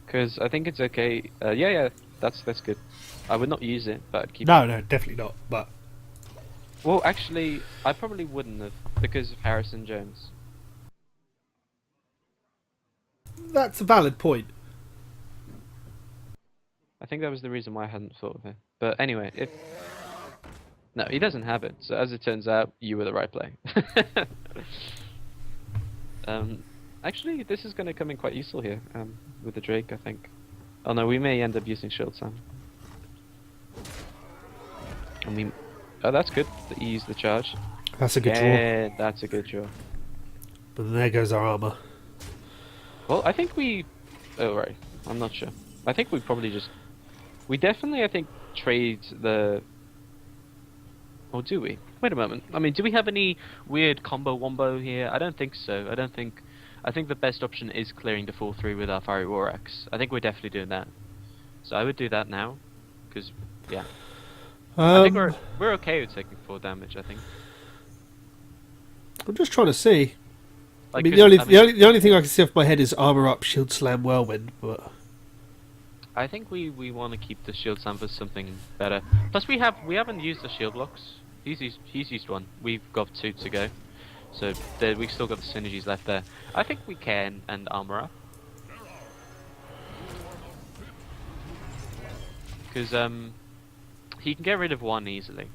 Because I think it's okay. Yeah, that's good. I would not use it, but I'd keep it. No, definitely not. But Well, actually, I probably wouldn't have, because of Harrison Jones. that's a valid point. I think that was the reason why I hadn't thought of it. But anyway, no, he doesn't have it. So as it turns out, you were the right play. Actually, this is going to come in quite useful here with the Drake, I think. Oh no, we may end up using Shield Sam. Oh, that's good that you used the charge. That's a good draw. Yeah, that's a good draw. But then there goes our armor. Well, I think we... Oh, right. I'm not sure. I think we probably just... We definitely, I think, trade the... Or do we? Wait a moment. I mean, do we have any weird combo-wombo here? I don't think so. I think the best option is clearing the 4-3 with our Fiery War Axe. I think we're definitely doing that. So I would do that now. Because, yeah. I think we're okay with taking 4 damage, I think. I'm just trying to see. Like, I mean, the only thing I can see off my head is armor up, shield slam, whirlwind, but I think we want to keep the shield slam for something better. Plus, we haven't used the shield blocks. He's used 1. We've got 2 to go, so we've still got the synergies left there. I think we can and armor up because he can get rid of 1 easily.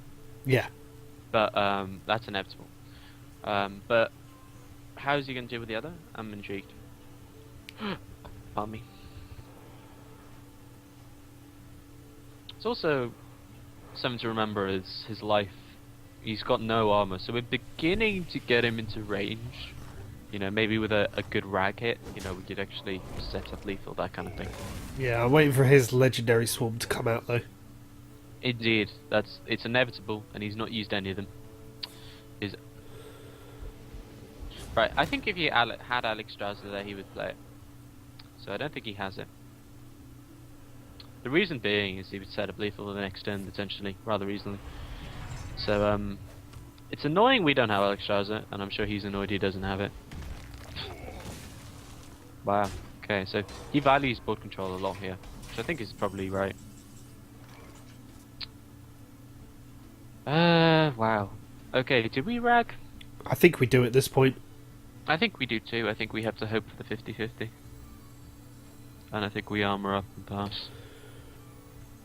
yeah. But that's inevitable. But how's he going to deal with the other? I'm intrigued. Pardon me. It's also something to remember is his life. He's got no armor, so we're beginning to get him into range. You know, maybe with a good rag hit, you know, we could actually set up lethal, that kind of thing. Yeah, I'm waiting for his legendary swarm to come out though. Indeed, it's inevitable, and he's not used any of them. Right, I think if he had Alex Strauser there, he would play it. So I don't think he has it. The reason being is he would set up lethal the next turn, potentially, rather easily. So, it's annoying we don't have Alex Strauser, and I'm sure he's annoyed he doesn't have it. Wow, okay, so he values board control a lot here, which I think is probably right. Wow. Okay, did we rag? I think we do at this point. I think we do too. I think we have to hope for the 50-50. And I think we armor up and pass.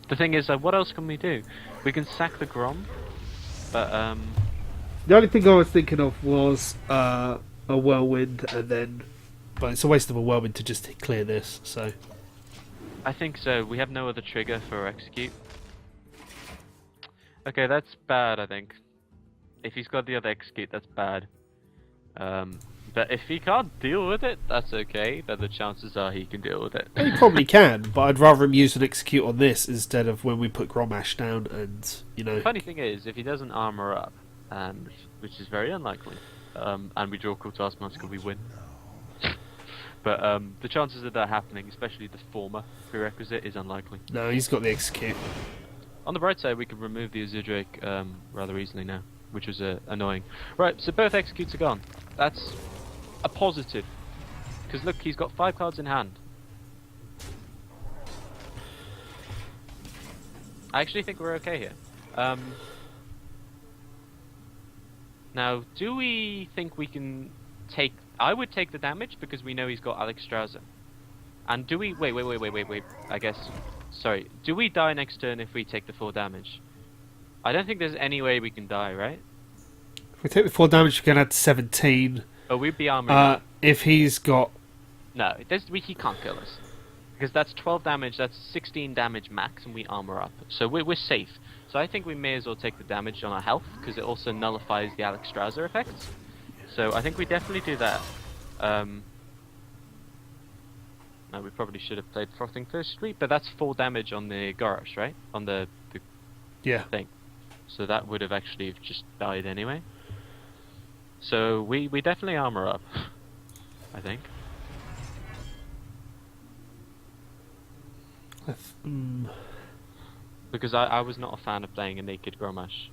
The thing is, what else can we do? We can sack the Grom, but The only thing I was thinking of was a whirlwind, and then, but it's a waste of a whirlwind to just clear this. So I think so. We have no other trigger for execute. Okay, that's bad. I think if he's got the other execute, that's bad. But if he can't deal with it, that's okay. But the chances are he can deal with it. he probably can, but I'd rather him use an execute on this instead of when we put Gromash down, and you know. Funny thing is, if he doesn't armor up, and which is very unlikely, and we draw Cruel Taskmaster, we win. But the chances of that happening, especially the former prerequisite, is unlikely. No, he's got the execute. On the bright side, we can remove the Azure Drake rather easily now, which was annoying. Right, so both executes are gone. That's a positive, because look, he's got 5 cards in hand. I actually think we're okay here. Now, do we think we can take... I would take the damage because we know he's got Alex Strauser. And do we... Wait. I guess... Sorry. Do we die next turn if we take the 4 damage? I don't think there's any way we can die, right? If we take the 4 damage, we can add 17. Oh, we'd be armoring up. If he's got... No, he can't kill us. Because that's 12 damage, that's 16 damage max, and we armor up. So we're safe. So I think we may as well take the damage on our health, because it also nullifies the Alexstrasza effects. So I think we definitely do that. No, we probably should have played Frothing First Street, but that's 4 damage on the Gorosh, right? On the thing. So that would have actually just died anyway. So we definitely armor up, I think. Because I was not a fan of playing a naked Grommash.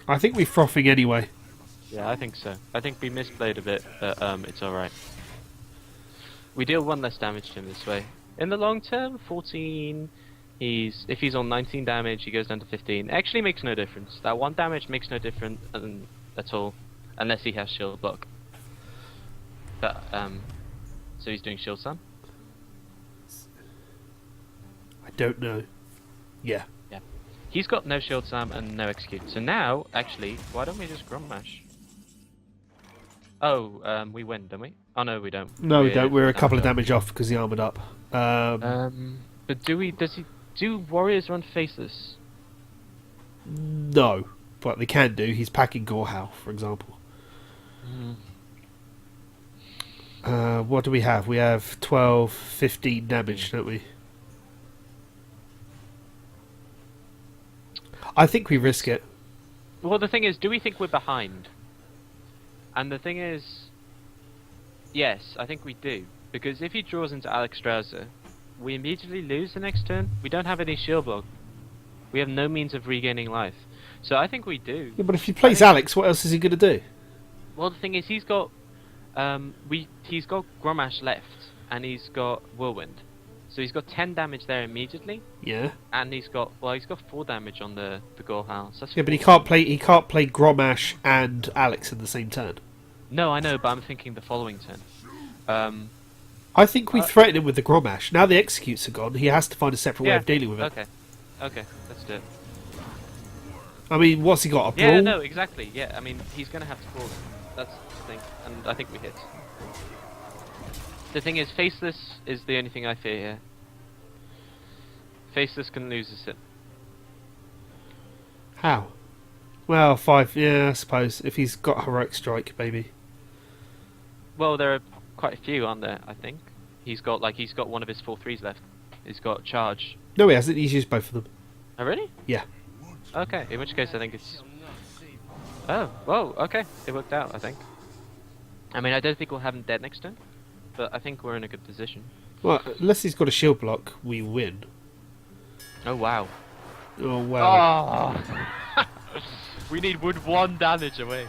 I think we're frothing anyway. Yeah, I think so. I think we misplayed a bit, but it's alright. We deal 1 less damage to him this way. In the long term, 14... If he's on 19 damage, he goes down to 15. Actually makes no difference. That 1 damage makes no difference at all, unless he has shield block. But, so he's doing shield slam? I don't know. Yeah. Yeah. He's got no shield slam and no execute. So now, actually, why don't we just Grommash? Oh, we win, don't we? Oh no, we don't. No, we don't. We're a couple of damage off because he armored up. But do warriors run faceless? No, but they can do. He's packing Gorehau, for example. What do we have? We have 12, 15 damage, don't we? I think we risk it. Well, the thing is, do we think we're behind? And the thing is, yes, I think we do. Because if he draws into Alexstrasza, we immediately lose the next turn. We don't have any shield block. We have no means of regaining life. So I think we do. Yeah, but if he plays Alex, what else is he going to do? Well, the thing is, he's got Grommash left, and he's got Whirlwind. So he's got 10 damage there immediately. Yeah. And he's got 4 damage on the Gorehau. So yeah, but he can't play Grommash and Alex in the same turn. No, I know, but I'm thinking the following turn. I think we threaten him with the Grommash. Now the executes are gone, he has to find a separate way of dealing with it. Okay, let's do it. I mean, what's he got? A brawl? Yeah, no, exactly. Yeah, I mean, he's going to have to brawl it. That's the thing, and I think we hit. The thing is, Faceless is the only thing I fear here. Faceless can lose us it. How? Well, 5, yeah, I suppose. If he's got Heroic Strike, maybe. Well, there are quite a few, aren't there, I think? He's got one of his 4/3s left. He's got Charge. No, he hasn't. He's used both of them. Oh, really? Yeah. Okay, in which case I think it's... Oh, whoa, okay. It worked out, I think. I mean, I don't think we'll have him dead next turn, but I think we're in a good position. Well, unless he's got a shield block, we win. Oh, wow. Oh, wow. Oh. We need 1 damage away.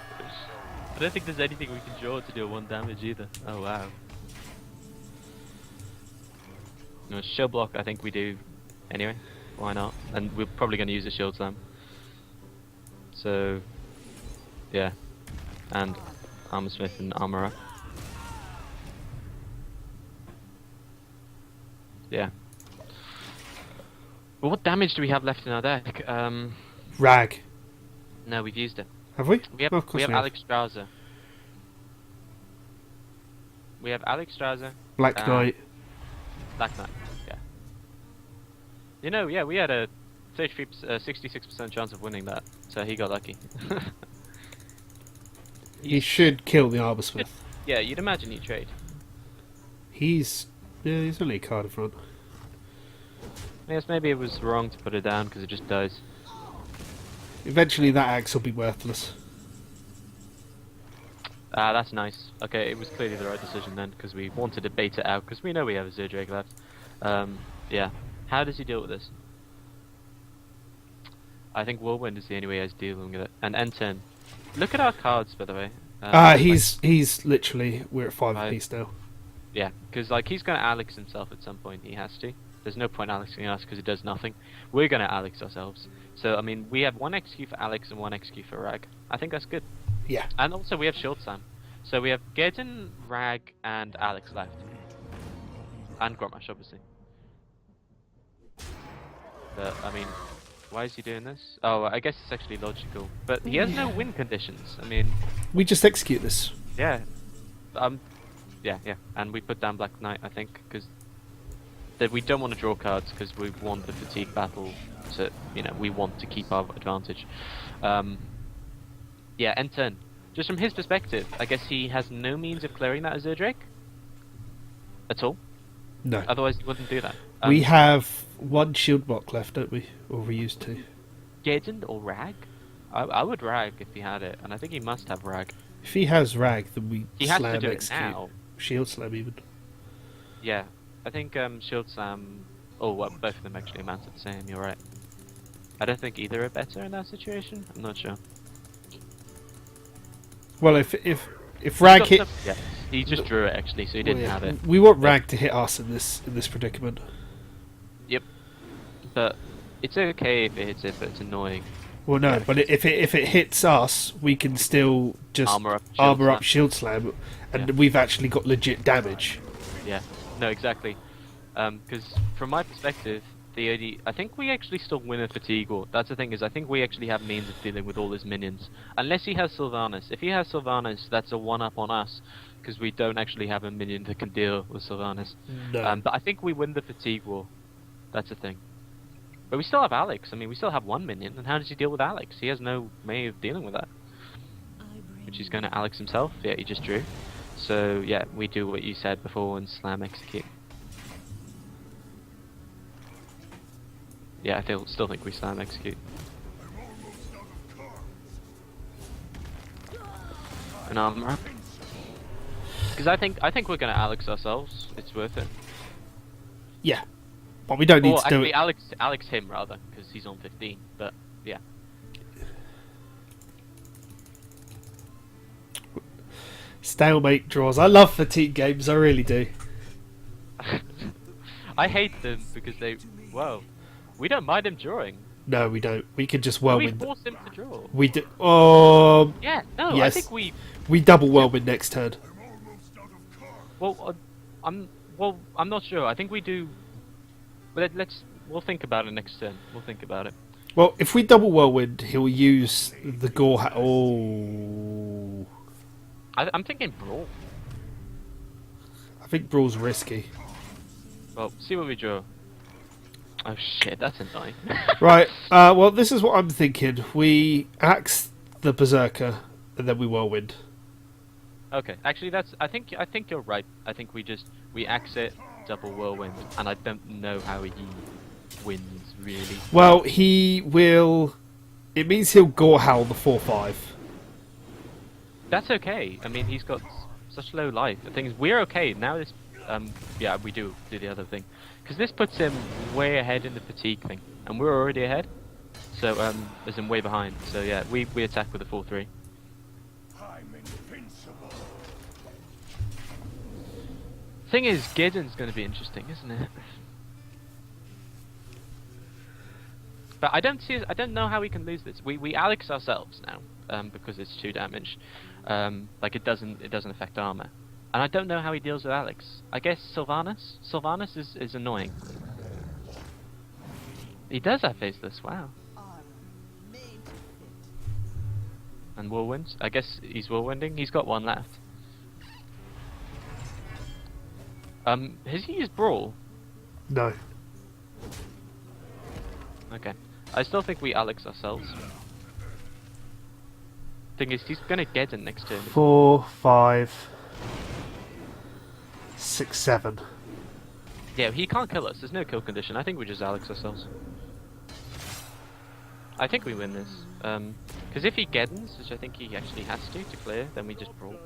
I don't think there's anything we can draw to do 1 damage either. Oh, wow. No, shield block I think we do anyway. Why not? And we're probably going to use a shield slam. So, yeah. And Armor Smith and Armorer. Yeah. Well, what damage do we have left in our deck? Rag. No, we've used it. Have we? We have, oh, of course we have Alexstrasza. We have Alexstrasza. Black Knight. Black Knight, yeah. You know, yeah, we had a 66% chance of winning that, so he got lucky. He should kill the Arborsmith. Yeah, you'd imagine he'd trade. He's only a card in front. Yes, maybe it was wrong to put it down because it just dies. Eventually that axe will be worthless. Ah, that's nice. Okay, it was clearly the right decision then, because we wanted to bait it out, because we know we have a Zerdrake left. Yeah. How does he deal with this? I think Whirlwind is the only way he's dealing with it. And end turn. Look at our cards, by the way. He's literally, we're at 5 apiece now. Yeah, because like he's going to Alex himself at some point, he has to. There's no point Alexing us because it does nothing. We're going to Alex ourselves. So, I mean, we have 1 XQ for Alex and 1 XQ for Rag. I think that's good. Yeah. And also we have Shield Sam. So we have Gaiden, Rag, and Alex left. And Grommash, obviously. But, I mean, Why is he doing this? Oh, I guess it's actually logical. But he has no win conditions. I mean, We just execute this. yeah. Yeah. And we put down Black Knight, I think, because we don't want to draw cards because we want the fatigue battle to, we want to keep our advantage. Yeah, end turn. Just from his perspective, I guess he has no means of clearing that Azure Drake at all. No. Otherwise, he wouldn't do that. We have one shield block left, don't we? Or we used to. Gaiden or Rag? I would Rag if he had it, and I think he must have Rag. If he has Rag, then we He has slam to do execute. it now. Shield slam even. Yeah, I think Shield Slam. Oh, well, both of them actually amount to the same. You're right. I don't think either are better in that situation. I'm not sure. Well, if Rag hit, Yeah, he just drew it actually, so he didn't have it. we want Rag to hit us in this predicament. Yep. But it's okay if it hits it, but it's annoying. Well, no, but if it hits us, we can still just Armor up, shield slam, and Yeah. we've actually got legit damage. Yeah. No, exactly. Because from my perspective, I think we actually still win a fatigue war. That's the thing, is I think we actually have means of dealing with all his minions. Unless he has Sylvanas. If he has Sylvanas, that's a one-up on us, because we don't actually have a minion that can deal with Sylvanas. No. But I think we win the fatigue war. That's the thing. But we still have Alex. I mean, we still have one minion, and how does he deal with Alex? He has no way of dealing with that. Which he's going to Alex himself. Yeah, he just drew. So, yeah, we do what you said before and slam execute. Yeah, I still think we slam execute. An armor up. Because I think we're gonna Alex ourselves. It's worth it. Yeah, but we don't need to do actually, it. Alex him rather, because he's on 15. But yeah. Stalemate draws. I love fatigue games. I really do. I hate them because we don't mind him drawing. No, we don't. We can just We whirlwind. force him to draw. We do. Yeah, no, I Yes. think We double whirlwind next turn. Well, I'm not sure. I think we do. But we'll think about it next turn. We'll think about it. Well, if we double whirlwind, he'll use the gore. Oh, I'm thinking brawl. I think brawl's risky. Well, see what we draw. Oh shit, that's annoying. Right. Well, this is what I'm thinking. We axe the berserker, and then we whirlwind. Okay, actually, I think you're right. I think we axe it, double whirlwind, and I don't know how he wins really. Well, he will. It means he'll gore howl the 4/5. That's okay. I mean, he's got such low life. The thing is, we're okay now. Yeah, we do the other thing, because this puts him way ahead in the fatigue thing, and we're already ahead. So as in way behind. So yeah, we attack with a 4/3. Thing is, Gaiden's going to be interesting, isn't it? But I don't know how we can lose this. We Alex ourselves now, because it's 2 damage. Like it doesn't affect armor, and I don't know how he deals with Alex. I guess Sylvanas. Sylvanas is annoying. He does have faceless. Wow. And whirlwind. I guess he's whirlwinding. He's got 1 left. Has he used brawl? No. Okay. I still think we Alex ourselves. Thing is, he's gonna get in next turn. 4, 5, 6, 7. Yeah, he can't kill us. There's no kill condition. I think we just Alex ourselves. I think we win this. Because if he Geddens, which I think he actually has to clear, then we just brawl.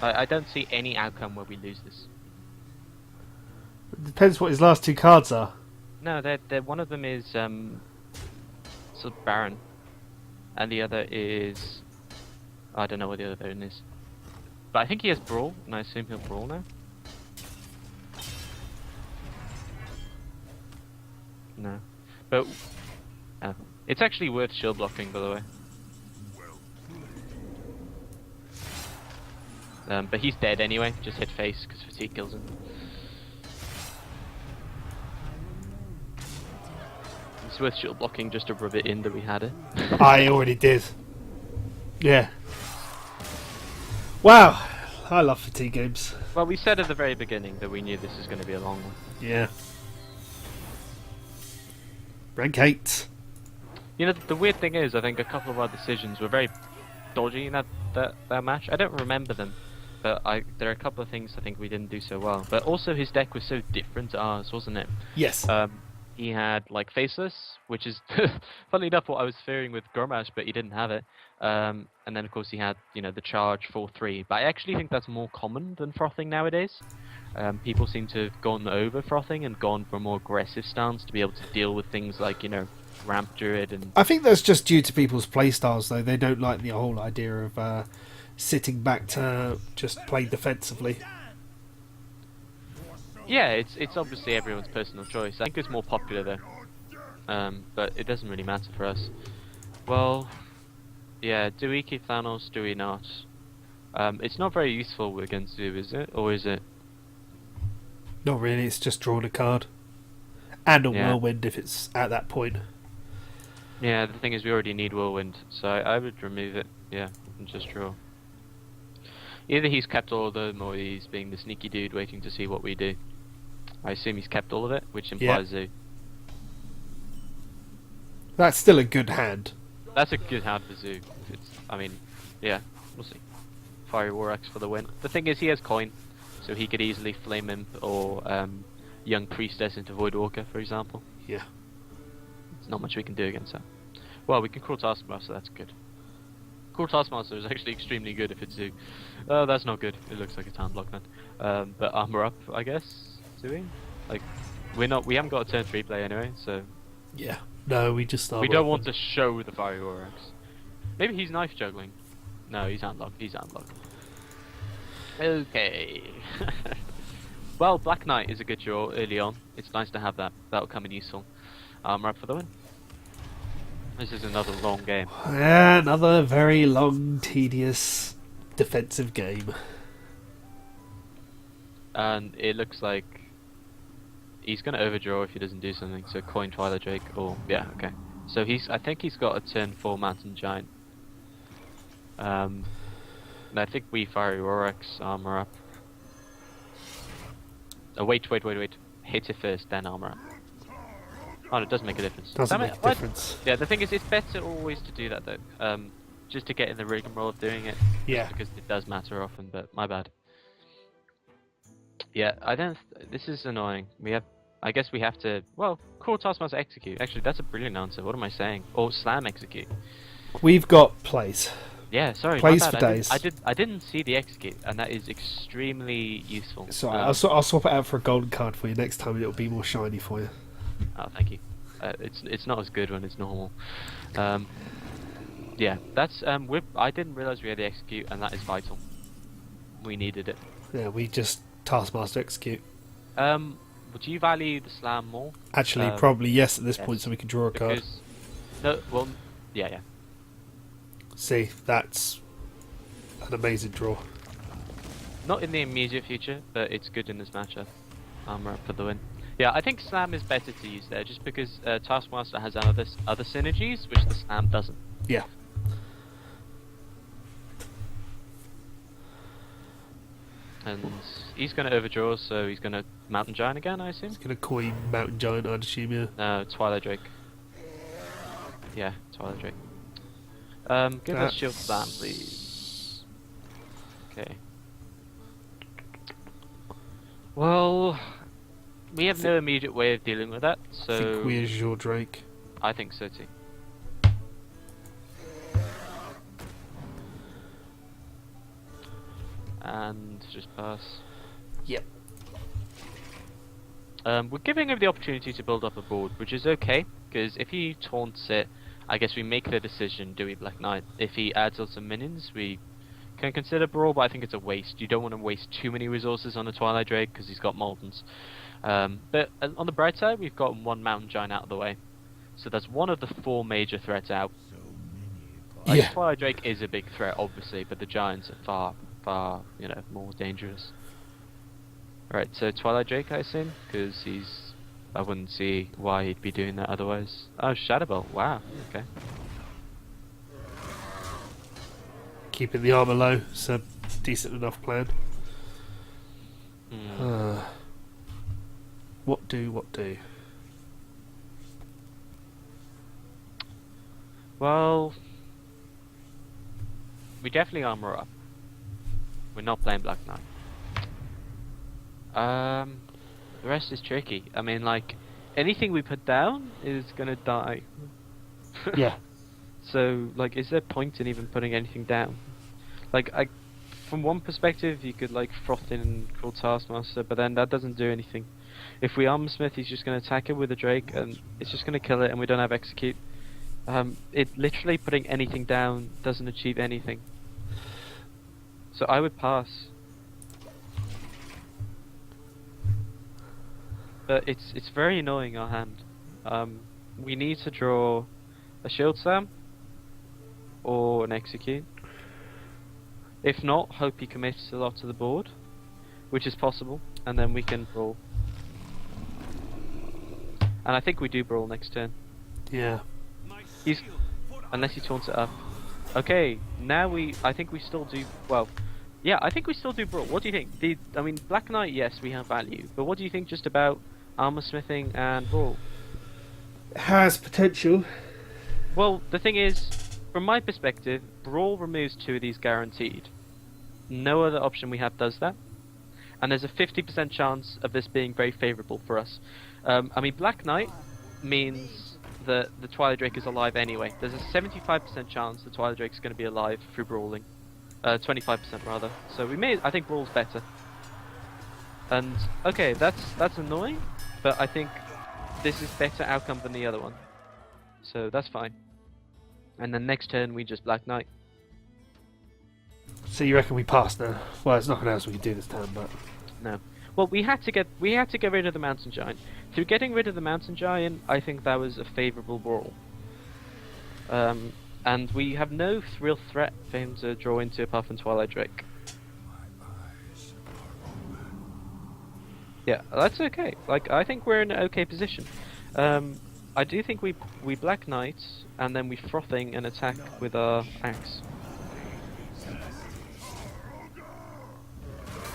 I don't see any outcome where we lose this. It depends what his last 2 cards are. No, they're one of them is sort of Baron, and the other is I don't know what the other one is. But I think he has Brawl, and I assume he'll Brawl now. No, but it's actually worth shield blocking, by the way. But he's dead anyway. Just hit face because fatigue kills him. It's worth shield blocking just to rub it in that we had it. I already did. Yeah. Wow. I love fatigue games. Well, we said at the very beginning that we knew this was going to be a long one. Yeah. Rank 8. You know, the weird thing is, I think a couple of our decisions were very dodgy in that match. I don't remember them, but there are a couple of things I think we didn't do so well. But also his deck was so different to ours, wasn't it? Yes. He had like Faceless, which is funnily enough what I was fearing with Gurmash, but he didn't have it. And then of course he had, you know, the charge 4/3. But I actually think that's more common than frothing nowadays. People seem to have gone over frothing and gone for a more aggressive stance to be able to deal with things like, you know, Ramp Druid and... I think that's just due to people's playstyles, though. They don't like the whole idea of sitting back to just play defensively. Yeah, it's obviously everyone's personal choice. I think it's more popular though, but it doesn't really matter for us. Well, yeah, do we keep Thanos, do we not? It's not very useful against Zoo, is it? Or is it? Not really, it's just drawing a card. And a Yeah. Whirlwind if it's at that point. Yeah, the thing is we already need Whirlwind, so I would remove it, yeah, and just draw. Either he's kept all of them, or he's being the sneaky dude waiting to see what we do. I assume he's kept all of it, which implies Zoo. That's still a good hand. That's a good hand for Zoo. I mean, yeah, we'll see. Fiery War Axe for the win. The thing is, he has coin, so he could easily Flame Imp or Young Priestess into Voidwalker, for example. Yeah. There's not much we can do against that. Well, we can Cruel Taskmaster, that's good. Cruel Taskmaster is actually extremely good if it's Zoo. Oh, that's not good. It looks like a town block then. But armor up, I guess. Do we? Like, we haven't got a turn 3 play anyway, so Yeah. No, we just start. we don't want to show the Fiery War Axe. Maybe he's knife juggling. No, he's unlocked. He's unlocked. Okay. Well, Black Knight is a good draw early on. It's nice to have that. That'll come in useful. Armor up for the win. This is another long game. Yeah, another very long, tedious defensive game. And it looks like he's going to overdraw if he doesn't do something. So coin Twilight Drake, or yeah, okay. So I think he's got a turn 4 Mountain Giant. And I think we Fiery War Axe, armor up. Oh wait. Hit it first, then armor up. Oh, it does make a difference. Doesn't Damn make it, a difference. Yeah, the thing is, it's better always to do that though. Just to get in the rigmarole of doing it. Yeah. Because it does matter often, but my bad. Yeah, this is annoying. I guess we have to, well, Cruel Taskmaster execute. Actually, that's a brilliant answer. What am I saying? Or slam execute. We've got plays. Yeah, sorry, Plays my for bad. days. I didn't see the execute, and that is extremely useful. So I'll swap it out for a golden card for you next time. It'll be more shiny for you. Oh, thank you. It's not as good when it's normal. Yeah, that's I didn't realize we had the execute, and that is vital. We needed it. Yeah, we just Taskmaster execute. Would you value the slam more? Actually, probably yes at this yes, point, so we can draw a card. Because, no, well, yeah. See, that's an amazing draw. Not in the immediate future, but it's good in this matchup. Armor up for the win. Yeah, I think Slam is better to use there, just because Taskmaster has other synergies, which the Slam doesn't. Yeah. And he's going to overdraw, so he's going to Mountain Giant again, I assume? He's going to coin Mountain Giant, I'd assume, yeah. No, Twilight Drake. Yeah, Twilight Drake. Give us Shield Slam, please. Okay. Well, we have no immediate way of dealing with that, so... I think we Azure Drake. I think so too. And just pass. Yep. We're giving him the opportunity to build up a board, which is okay, because if he taunts it, I guess we make the decision, do we Black Knight? If he adds on some minions, we can consider Brawl, but I think it's a waste. You don't want to waste too many resources on a Twilight Drake, because he's got Moldens. But on the bright side, we've got one Mountain Giant out of the way. So that's one of the 4 major threats out. Yeah. Twilight Drake is a big threat, obviously, but the Giants are far, more dangerous. Right, so Twilight Drake, I assume, because he's I wouldn't see why he'd be doing that otherwise. Oh, Shadow Ball. Wow. Okay. Keeping the armour low, it's a decent enough plan. What do? Well, we definitely armor up. We're not playing Black Knight. The rest is tricky. I mean, like, anything we put down is gonna die. Yeah. So, like, is there point in even putting anything down? Like, from one perspective, you could, like, froth in Cruel Taskmaster, but then that doesn't do anything. If we Armor Smith, he's just gonna attack it with a Drake, and it's just gonna kill it, and we don't have Execute. It literally putting anything down doesn't achieve anything. So I would pass. But it's very annoying, our hand. We need to draw a Shield Slam or an Execute. If not, hope he commits a lot to the board, which is possible, and then we can brawl. And I think we do brawl next turn. Yeah. Unless he taunts it up. Okay, now I think we still do, well, yeah, I think we still do brawl. What do you think? I mean, Black Knight, yes, we have value, but what do you think just about armor smithing and brawl? Has potential. Well, the thing is, from my perspective, brawl removes 2 of these guaranteed. No other option we have does that. And there's a 50% chance of this being very favourable for us. I mean, Black Knight means that the Twilight Drake is alive anyway. There's a 75% chance the Twilight Drake is going to be alive through brawling. 25% rather. So I think brawl's better. And okay, that's annoying, but I think this is better outcome than the other one. So that's fine. And then next turn we just Black Knight. So you reckon we pass now? Well, there's nothing else we can do this time, but no. Well, we had to get rid of the Mountain Giant. Through getting rid of the Mountain Giant, I think that was a favourable brawl. And we have no real threat for him to draw into apart from Twilight Drake. Yeah, that's okay. Like, I think we're in an okay position. I do think we Black Knight and then we frothing and attack with our axe.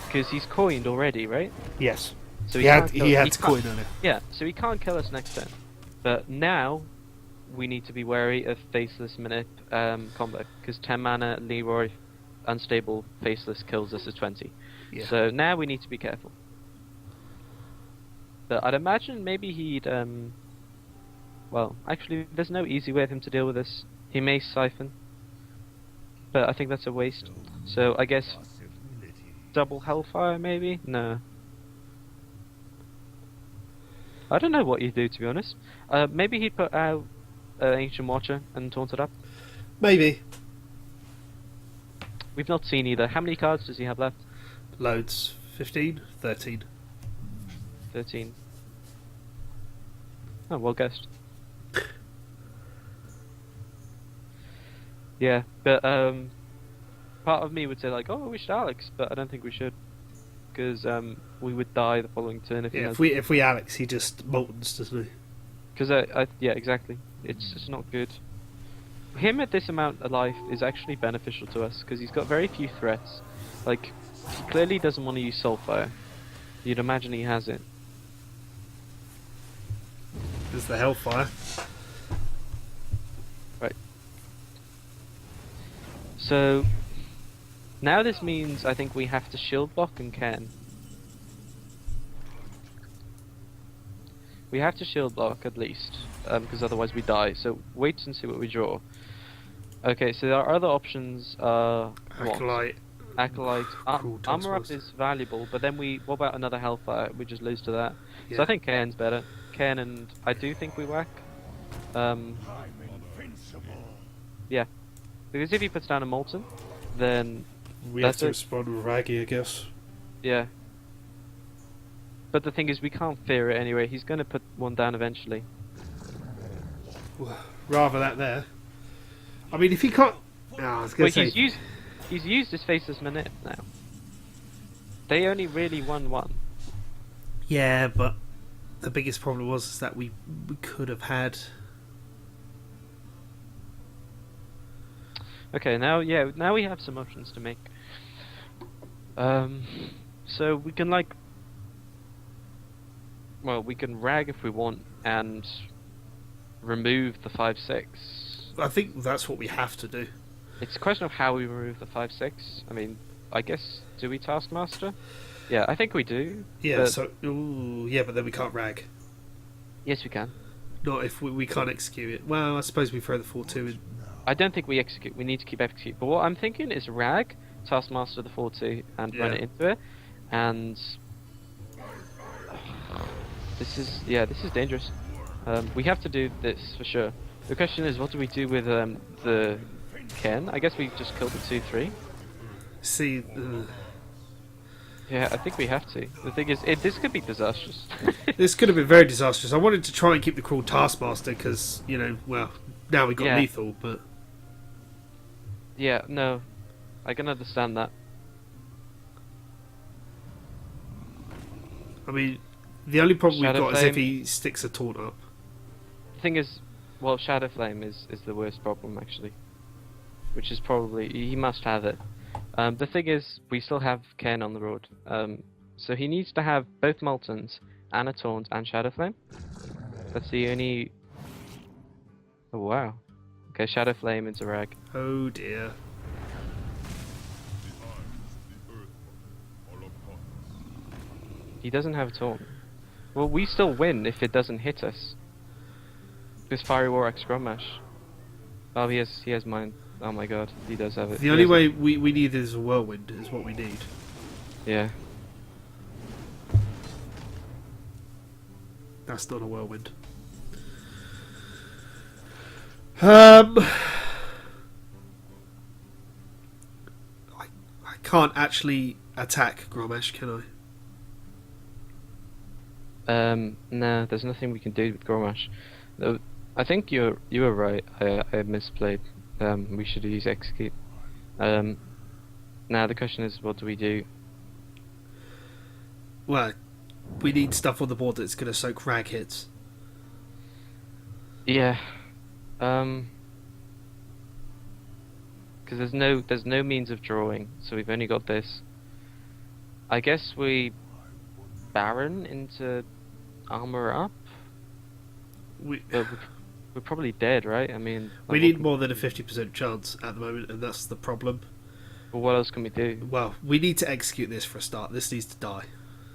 Because he's coined already, right? yes. So He had to coin on it. Yeah, so he can't kill us next turn. But now we need to be wary of Faceless Manip combo. Because 10 mana, Leroy, Unstable, Faceless kills us at 20. Yeah. So now we need to be careful. But I'd imagine maybe he'd... well, actually, there's no easy way for him to deal with this. He may Siphon. But I think that's a waste. So I guess... double Hellfire, maybe? No. I don't know what he'd do, to be honest. Maybe he'd put out Ancient Watcher and taunt it up. Maybe. We've not seen either. How many cards does he have left? Loads. 15? 13. 13. Oh, well guessed. Yeah, but part of me would say like, oh, we should Alex, but I don't think we should, because we would die the following turn if he has. If we Alex, he just moltens, doesn't he? Because yeah, exactly. It's just not good. Him at this amount of life is actually beneficial to us because he's got very few threats. Like, he clearly doesn't want to use Soulfire. You'd imagine he has it. There's the Hellfire. Right. So now this means I think we have to shield block and can. We have to shield block at least, because otherwise we die. So wait and see what we draw. Okay, so our other options are Acolyte. Acolyte. Cruel Armor up Taskmaster. is valuable, but then what about another Hellfire? We just lose to that. So Yeah. I think Cairn's better. Cairn, and I do think we whack. Yeah, because if he puts down a Molten, then We have that's to it. respond with Raggy, I guess. Yeah. But the thing is, we can't fear it anyway. He's going to put one down eventually. Rather that there. I mean, if he can't... No, I was going Wait, to say... he's used his Faceless Manip now. They only really won one. Yeah, but the biggest problem was is that we could have had. Okay, now we have some options to make. So we can we can rag if we want and remove the 5/6. I think that's what we have to do. It's a question of how we remove the 5/6. I mean, I guess, do we Taskmaster? Yeah, I think we do. Yeah. But then we can't rag. Yes, we can. Not if we can't execute it. Well, I suppose we throw the 4/2 in. I don't think we execute. We need to keep execute. But what I'm thinking is rag, Taskmaster the 4/2, and run it into it. And this is dangerous. We have to do this for sure. The question is, what do we do with the Ken? I guess we just kill the 2/3. See. Yeah, I think we have to. The thing is, this could be disastrous. This could have been very disastrous. I wanted to try and keep the cruel Taskmaster because, now we got lethal, but... Yeah, no. I can understand that. I mean, the only problem we've Shadow got is Flame. if he sticks a taunt up. The thing is, well, Shadow Flame is the worst problem, actually. Which is probably... He must have it. The thing is, we still have Ken on the road. So he needs to have both Moltons, and a Taunt, and Shadow Flame. That's the only... Oh, wow. Okay, Shadow Flame into Rag. Oh dear. He doesn't have a Taunt. Well, we still win if it doesn't hit us. This Fiery War X Grommash. Oh, he has mine. Oh my god, he does have it. The only way we need is a Whirlwind, is what we need. Yeah. That's not a Whirlwind. I can't actually attack Grommash, can I? No, there's nothing we can do with Grommash. I think you were right. I misplayed. We should use execute. Now the question is, what do we do? Well, we need stuff on the board that's going to soak rag hits. Yeah. Because there's no means of drawing, so we've only got this. I guess we Baron into armor up. We're probably dead, right? I mean, we need more than a 50% chance at the moment, and that's the problem. Well, what else can we do? Well, we need to execute this for a start. This needs to die.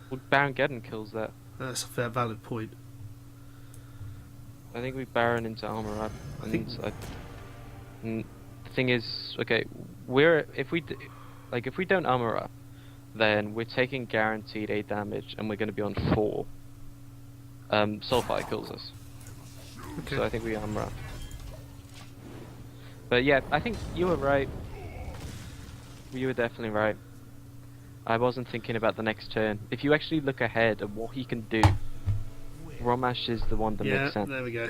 Well, Baron Geddon kills that. That's a fair, valid point. I think we Baron into armor up. The thing is, okay, if we don't armor up, then we're taking guaranteed 8 damage, and we're going to be on 4. Soulfire kills us. Okay. So I think we armor up. But yeah, I think you were right. You were definitely right. I wasn't thinking about the next turn. If you actually look ahead at what he can do, Grommash is the one that makes sense. Yeah, there we go.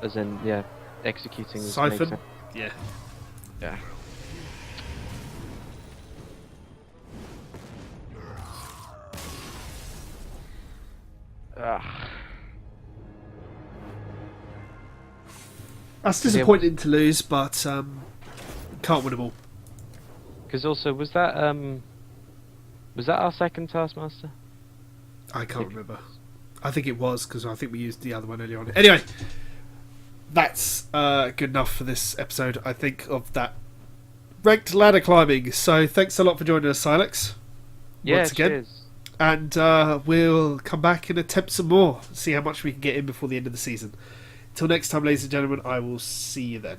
As in, yeah, executing is Siphon? makes sense. Yeah. Yeah. Ugh. That's disappointing to lose, but can't win them all. Because also, was that our second Taskmaster? I can't remember. I think it was, because I think we used the other one earlier on. Anyway, that's good enough for this episode, I think, of that ranked ladder climbing. So thanks a lot for joining us, Sylux. Once again. Cheers. And we'll come back and attempt some more, see how much we can get in before the end of the season. Till next time, ladies and gentlemen, I will see you then.